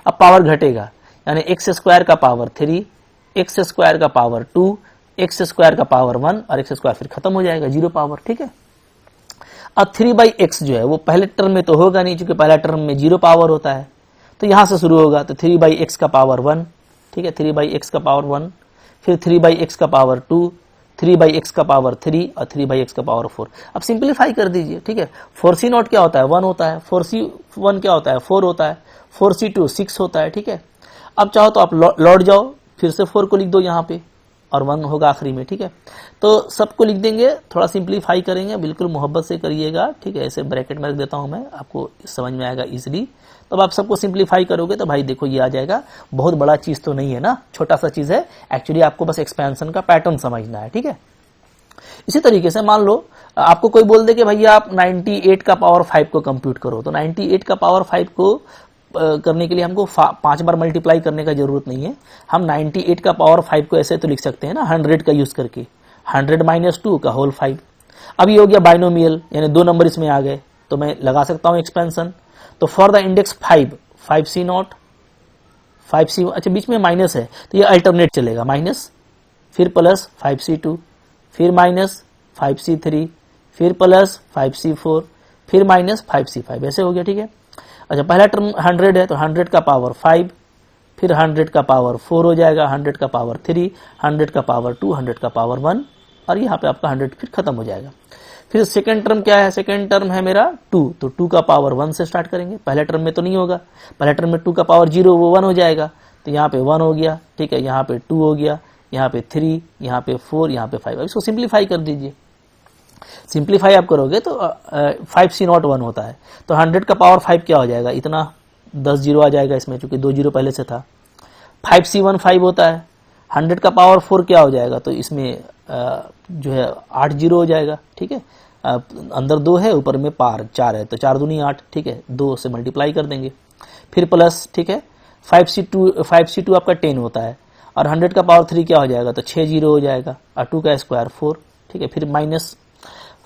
अब पावर घटेगा, यानी x² का पावर 3, x² का पावर 2, x² का पावर 1 और x², फिर खत्म हो जाएगा 0 पावर। ठीक है, अब 3/x जो है वो पहले टर्म में तो होगा नहीं, क्योंकि पहला टर्म में 0 पावर होता है, तो यहां से शुरू होगा, तो 3/x का पावर 1। ठीक है, 3/x का पावर 1, फिर 3/x का पावर 2, 3/x का पावर 3 और 3/x का पावर 4। अब सिंप्लीफाई कर दीजिए। ठीक है, 4C0 क्या होता है 1 होता है, 4C1 क्या होता है 4 होता है, 4C2 6 होता है। ठीक है, अब चाहो तो आप लौट जाओ, फिर से 4 को लिख दो यहाँ पे और 1 होगा आखिरी में। ठीक है, तो सबको लिख देंगे, थोड़ा सिंप्लीफाई करेंगे, बिल्कुल मोहब्बत से करिएगा। ठीक है, ऐसे ब्रैकेट में रख देता हूं मैं, आपको समझ में आएगा इजीली। तब आप सबको सिंप्लीफाई करोगे तो भाई देखो ये आ जाएगा, बहुत बड़ा चीज तो नहीं है ना, छोटा सा चीज है एक्चुअली, आपको बस एक्सपेंशन का पैटर्न समझना है। ठीक है, इसी तरीके से मान लो आपको कोई बोल दे कि भैया आप 98 का पावर 5 को कंप्यूट करो, तो 98 का पावर 5 को करने के लिए हमको 5 बार मल्टीप्लाई करने का जरूरत नहीं है। हम 98 का पावर 5 को ऐसे तो लिख सकते हैं ना 100 का यूज करके, 100 - 2 का होल 5। अब ये हो गया बाइनोमियल, यानी 2 नंबर इसमें आ गए, तो मैं लगा सकता हूं एक्सपेंशन। तो for the index 5C0 5C, अच्छा बीच में माइनस है तो ये अल्टरनेट चलेगा, माइनस फिर प्लस 5C2 फिर माइनस 5C3 फिर प्लस 5C4 फिर माइनस 5C5, ऐसे हो गया। ठीक है, अच्छा पहला टर्म 100 है तो 100 का पावर 5, फिर 100 का पावर 4 हो जाएगा, 100 का पावर 3, 100 का पावर 2, 100 का पावर 1, और यहाँ पे आपका 100 फिर खत्म हो जाएगा। फिर सेकंड टर्म क्या है, सेकंड टर्म है मेरा 2, तो 2 का पावर 1 से स्टार्ट करेंगे। पहले टर्म में तो नहीं होगा, पहले टर्म में 2 का पावर 0 वो 1 हो जाएगा, तो यहाँ पे 1 हो गया। ठीक है, यहाँ पे 2 हो गया, यहाँ पे 3, यहाँ पे 4, यहाँ पे 5। अब इसको सिंप्लीफाई कर दीजिए, सिंप्लीफाई आप करोगे तो 5C0 1 होता है, तो 100 का पावर 5 क्या हो जाएगा, इतना 10 जीरो आ जाएगा इसमें, चूंकि 2 जीरो पहले से था। 5C1 5 होता है, 100 का पावर 4 क्या हो जाएगा, तो इसमें जो है 8 जीरो हो जाएगा। ठीक है, अंदर 2 है, ऊपर में पार 4 है, तो 4 दूनी 8। ठीक है, 2 से मल्टीप्लाई कर देंगे, फिर प्लस। ठीक है, 5C2 आपका 10 होता है, और 100 का पावर 3 क्या हो जाएगा, तो 6 जीरो हो जाएगा, और 2 का स्क्वायर 4। ठीक है, फिर माइनस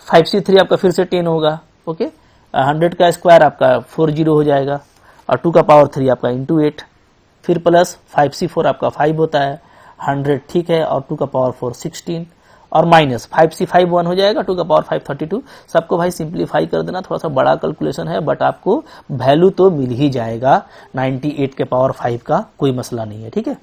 5C3 आपका फिर से 10 होगा। ओके, 100 का स्क्वायर आपका 4 जीरो हो जाएगा, और 2 का पावर 3 आपका इंटू 8, फिर प्लस 5C4 आपका 5 होता है, 100 ठीक है, और 2 का पावर 4 16, और माइनस 5C5 1 हो जाएगा, 2 का पावर 5 32। सबको भाई सिंप्लीफाई कर देना, थोड़ा सा बड़ा कैलकुलेशन है, बट आपको वैल्यू तो मिल ही जाएगा 98 के पावर 5 का, कोई मसला नहीं है। ठीक है,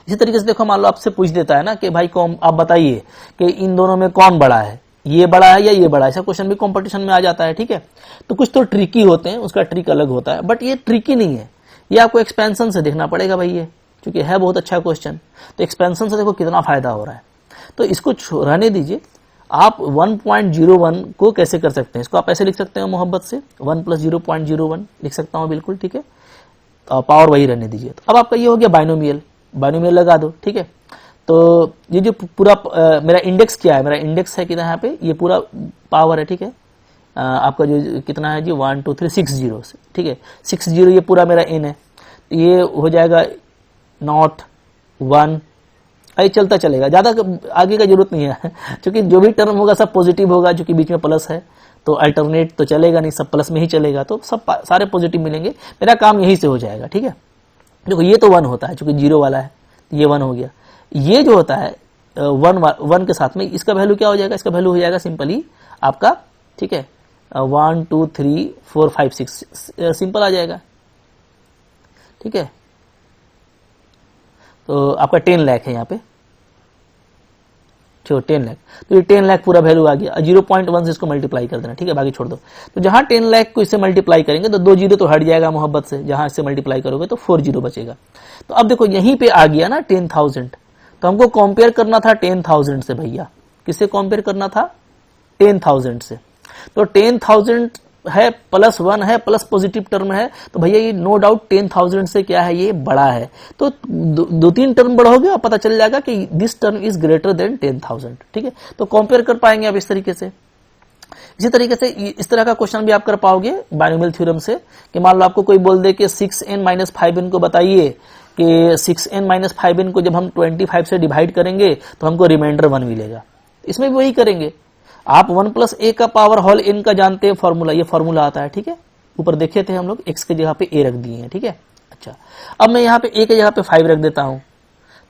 इसी तरीके से देखो, मान लो आपसे पूछ देता है ना कि भाई आप बताइए कि इन दोनों में कौन बड़ा है, ये बड़ा है या ये बड़ा है, ऐसा क्वेश्चन भी कंपटीशन में आ जाता है। ठीक है, तो कुछ तो ट्रिकी होते हैं, उसका ट्रिक अलग होता है, बट ये ट्रिकी नहीं है, ये आपको एक्सपेंशन से देखना पड़ेगा भाई, ये क्योंकि है बहुत अच्छा क्वेश्चन, तो एक्सपेंशन से देखो कितना फायदा हो रहा है। तो इसको रहने दीजिए, आप 1.01 को कैसे कर सकते हैं, इसको आप ऐसे लिख सकते हैं मोहब्बत से, 1 + 0.01 लिख सकता हूं बिल्कुल। ठीक है, तो पावर वही रहने दीजिए। तो अब आपका ये हो गया बाइनोमियल, बाइनोमियल लगा दो। ठीक है, तो ये जो पूरा मेरा इंडेक्स क्या है, मेरा इंडेक्स है कितना यहाँ पे, ये पूरा पावर है। ठीक है, आपका जो कितना है जी 1 2 3 6 जीरो से। ठीक है, 6 जीरो ये पूरा मेरा n है, ये हो जाएगा 0 1, ये चलता चलेगा, ज्यादा आगे का जरूरत नहीं है क्योंकि जो भी टर्म होगा सब पॉजिटिव होगा, जो कि बीच में प्लस है, तो अल्टरनेट तो चलेगा नहीं, सब प्लस में ही चलेगा, तो सब सारे पॉजिटिव मिलेंगे, मेरा काम यही से हो जाएगा। ठीक है, देखो ये तो 1 होता है, चूंकि 0 वाला है, ये 1 हो गया। ये जो होता है 1 के साथ में, इसका वैल्यू क्या हो जाएगा, इसका वैल्यू हो जाएगा सिंपली आपका, ठीक है, 1 2 3 4 5 6, सिंपल आ जाएगा। ठीक है, तो आपका 10 लाख है यहाँ पे, चलो 10 लाख, तो ये 10 लाख पूरा वैल्यू आ गया। 0.1 से इसको मल्टीप्लाई कर देना। ठीक है, बाकी छोड़ दो। तो जहां 10 लाख को इससे मल्टीप्लाई करेंगे तो 2 जीरो तो हट जाएगा मोहब्बत से, जहां इससे मल्टीप्लाई करोगे तो 4 जीरो बचेगा। तो अब देखो यहीं पे आ गया ना 10,000, तो हमको कंपेयर करना था 10,000 से भैया, किससे कंपेयर करना था, 10,000 से। तो 10,000 है, +1 है, प्लस पॉजिटिव टर्म है, तो भैया ये नो डाउट 10,000 से क्या है, ये बड़ा है। तो 2-3 टर्म बढ़ोगे और पता चल जाएगा कि this term is greater than 10,000। ठीक है, तो कंपेयर कर पाएंगे आप इस तरीके से। इसी तरीके से इस तरह का क्वेश्चन भी आप कर पाओगे बाइनोमियल थ्योरम से, कि मान लो आपको कोई बोल दे कि 6n - 5n को बताइए कि 6n - 5n को जब हम 25 से डिवाइड करेंगे तो हमको रिमाइंडर 1 मिलेगा। इसमें भी वही करेंगे आप, 1 + a का पावर होल n का जानते हैं फॉर्मूला, ये फॉर्मूला आता है। ठीक है, ऊपर देखे थे हम लोग, x के जगह पे a रख दिए हैं। ठीक है, अच्छा अब मैं यहाँ पे a के जगह पे 5 रख देता हूं,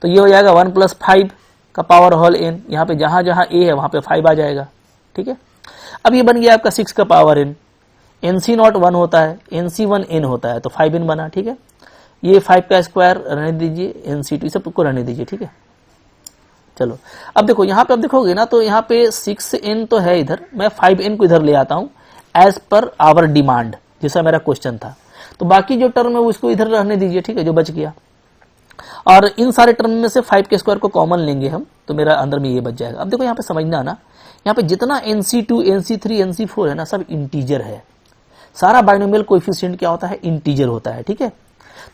तो ये हो जाएगा 1 + 5 का पावर होल n, यहाँ पे जहां जहां a है वहां पे 5 आ जाएगा। ठीक है, अब ये बन गया आपका 6 का पावर n, nc0 1 होता है, nc1 n होता है, तो 5n बना। ठीक है, ये 5 का स्क्वायर रहने दीजिए, nc2 सबको रहने दीजिए। ठीक है, चलो अब देखो यहाँ पे आप देखोगे ना, तो यहाँ पे 6n तो है इधर, मैं 5n को इधर ले आता हूँ एज पर आवर डिमांड, जैसा मेरा क्वेश्चन था। तो बाकी जो टर्म है उसको इधर रहने दीजिए। ठीक है, जो बच गया, और इन सारे टर्म में से 5 के स्क्वायर को कॉमन लेंगे हम, तो मेरा अंदर में ये बच जाएगा। अब देखो यहाँ पे समझना ना, यहाँ पे जितना nc2 nc3 nc4 है ना, सब इंटीजर है। सारा बाइनोमियल कोएफिशिएंट क्या होता है, इंटीजर होता है। ठीक है,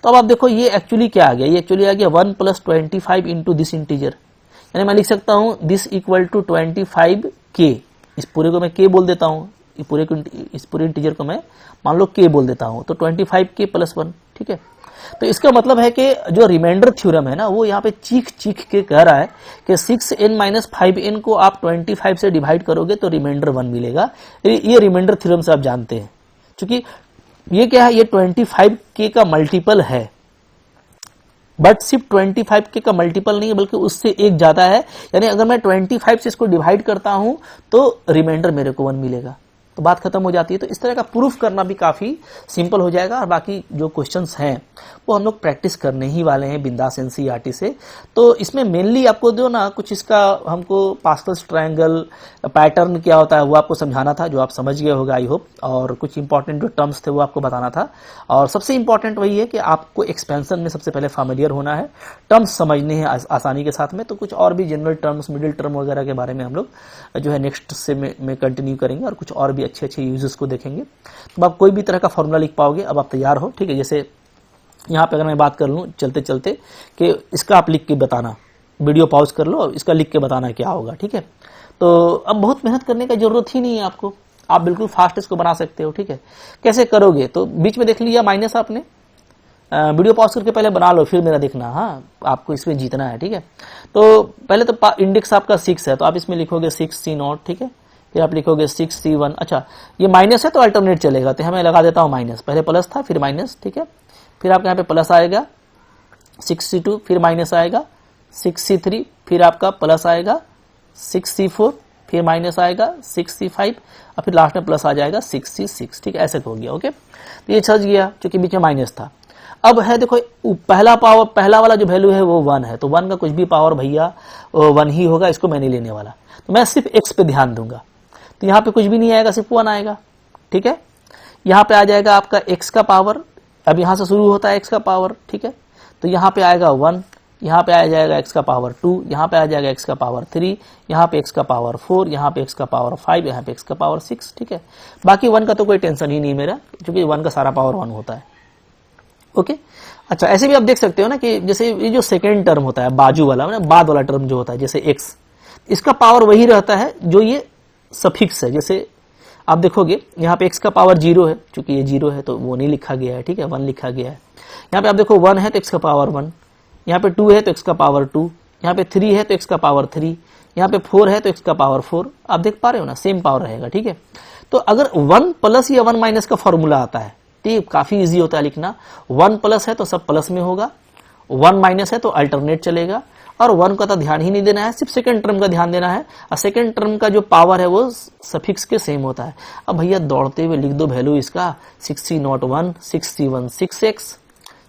तो अब आप देखो ये एक्चुअली क्या आ गया, ये एक्चुअली आ गया 1 + 25 इंटू दिस इंटीजर, यानी मैं लिख सकता हूं दिस इक्वल टू 25k, इस पूरे को मैं k बोल देता हूं, इस पूरे इंटीजर को मैं मान लो k बोल देता हूं, तो 25k + 1, ठीक है। तो इसका मतलब है कि जो रिमाइंडर थ्योरम है ना, वो यहाँ पे चीख चीख के कह रहा है कि 6n - 5n को आप 25 से डिवाइड करोगे तो रिमाइंडर 1 मिलेगा। ये रिमाइंडर थ्योरम से आप जानते हैं, क्योंकि ये क्या है, ये 25k का मल्टीपल है, बट सिर्फ 25k का मल्टीपल नहीं है बल्कि उससे एक ज्यादा है। यानी अगर मैं 25 से इसको डिवाइड करता हूं तो रिमाइंडर मेरे को 1 मिलेगा, तो बात खत्म हो जाती है। तो इस तरह का प्रूफ करना भी काफी सिंपल हो जाएगा, और बाकी जो क्वेश्चंस हैं वो हम लोग प्रैक्टिस करने ही वाले हैं बिंदास एनसीईआरटी से। तो इसमें मेनली आपको जो ना कुछ इसका हमको पास्कल्स ट्रायंगल पैटर्न क्या होता है वो आपको समझाना था, जो आप समझ गए होगा आई होप, और कुछ इंपॉर्टेंट जो टर्म्स थे वो आपको बताना था। और सबसे इंपॉर्टेंट वही है कि आपको एक्सपेंशन में सबसे पहले फैमिलियर होना है, टर्म्स समझने हैं आसानी के साथ में। तो कुछ और भी जनरल टर्म्स, मिडिल टर्म वगैरह के बारे में हम लोग जो है नेक्स्ट से में कंटिन्यू करेंगे, और कुछ और भी अच्छे अच्छे यूजेस को देखेंगे। तो आप कोई भी तरह का फॉर्मूला लिख पाओगे, अब आप तैयार हो, ठीक है। जैसे यहाँ पे अगर मैं बात कर लूँ चलते चलते कि इसका आप लिख के बताना, वीडियो पॉज कर लो और इसका लिख के बताना क्या होगा, ठीक है। तो अब बहुत मेहनत करने का जरूरत ही नहीं है आपको, आप बिल्कुल फास्ट इसको बना सकते हो, ठीक है। कैसे करोगे, तो बीच में देख लिया माइनस आपने, वीडियो पॉज करके पहले बना लो फिर मेरा देखना, हाँ आपको इसमें जीतना है, ठीक है। तो पहले तो इंडेक्स आपका 6 है, तो आप इसमें लिखोगे 6C0, ठीक है। फिर आप लिखोगे 6C1, अच्छा ये माइनस है तो अल्टरनेट चलेगा, तो हमें लगा देता हूं माइनस, पहले प्लस था फिर माइनस, ठीक है। फिर आपके यहाँ पे प्लस आएगा 6C2, फिर माइनस आएगा 6C3, फिर आपका प्लस आएगा 6C4, फिर माइनस आएगा 6C5, और फिर लास्ट में प्लस आ जाएगा 6C6, ठीक है। ऐसे हो गया, ओके। तो ये छज गया क्योंकि बीच में माइनस था। अब है देखो पहला वाला जो वैल्यू है वो 1 है, तो 1 का कुछ भी पावर भैया 1 ही होगा, इसको मैं नहीं लेने वाला, तो मैं सिर्फ x पे ध्यान दूंगा। तो यहाँ पे कुछ भी नहीं आएगा, सिर्फ 1 आएगा, ठीक है। यहाँ पे आ जाएगा आपका x का पावर, अब यहाँ से शुरू होता है x का पावर, ठीक है। तो यहाँ पे आएगा 1, यहाँ पे आ जाएगा x का पावर 2, यहाँ पे आ जाएगा x का पावर 3, यहाँ पे x का पावर 4, यहाँ पे x का पावर 5, यहाँ पे x का पावर 6, ठीक है। बाकी 1 का तो कोई टेंशन ही नहीं मेरा, क्योंकि 1 का सारा पावर 1 होता है, ओके। अच्छा ऐसे भी आप देख सकते हो ना कि जैसे ये जो सेकेंड टर्म होता है बाजू वाला, बाद वाला टर्म जो होता है जैसे x, इसका पावर वही रहता है जो ये सफिक्स है। जैसे आप देखोगे यहाँ पे x का पावर 0 है, क्योंकि ये 0 है तो वो नहीं लिखा गया है, ठीक है, 1 लिखा गया है। यहाँ पे आप देखो 1 है तो x का पावर 1, यहाँ पे 2 है तो x का पावर 2, यहाँ पे 3 है तो x का पावर 3, यहाँ पे 4 है तो x का पावर 4। आप देख पा रहे हो ना, सेम पावर रहेगा, ठीक है। तो अगर 1 प्लस या 1 माइनस का फॉर्मूला आता है, ठीक, काफी इजी होता है लिखना। 1 प्लस है तो सब प्लस में होगा, 1 माइनस है तो अल्टरनेट चलेगा, और 1 का तो ध्यान ही नहीं देना है, सिर्फ सेकंड टर्म का ध्यान देना है। और सेकंड टर्म का जो पावर है वो सफिक्स के सेम होता है। अब भैया दौड़ते हुए लिख दो वैल्यू इसका, 6C0 1, 6C1 6x,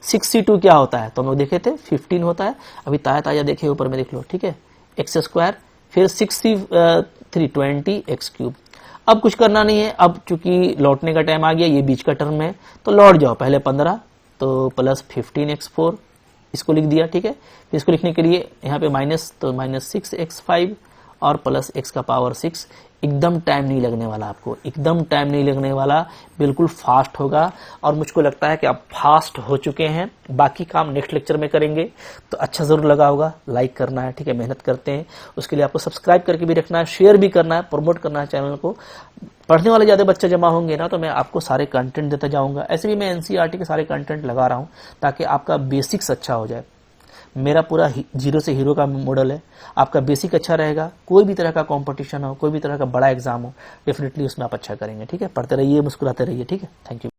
6C2 क्या होता है तो हम लोग देखे थे 15 होता है, अभी ताजा देखे ऊपर में देख लो, ठीक है, x², फिर 6C3 20x³। अब कुछ करना नहीं है, अब चूंकि लौटने का टाइम आ गया, ये बीच का टर्म है तो लौट जाओ, पहले 15 तो प्लस 15x4, इसको लिख दिया, ठीक है। फिर इसको लिखने के लिए यहाँ पे माइनस, तो माइनस 6x5 और प्लस x का पावर 6। एकदम टाइम नहीं लगने वाला आपको, एकदम टाइम नहीं लगने वाला, बिल्कुल फास्ट होगा। और मुझको लगता है कि आप फास्ट हो चुके हैं, बाकी काम नेक्स्ट लेक्चर में करेंगे। तो अच्छा जरूर लगा होगा, लाइक करना है, ठीक है, मेहनत करते हैं उसके लिए आपको सब्सक्राइब करके भी रखना है, शेयर भी करना है, प्रमोट करना है चैनल को। पढ़ने वाले ज्यादा बच्चे जमा होंगे ना तो मैं आपको सारे कंटेंट देता जाऊंगा। ऐसे भी मैं एनसीईआरटी के सारे कंटेंट लगा रहा हूं ताकि आपका बेसिक्स अच्छा हो जाए। मेरा पूरा 0 से हीरो का मॉडल है, आपका बेसिक अच्छा रहेगा, कोई भी तरह का कंपटीशन हो, कोई भी तरह का बड़ा एग्जाम हो, डेफिनेटली उसमें आप अच्छा करेंगे, ठीक है। पढ़ते रहिए, मुस्कुराते रहिए, ठीक है। Thank you.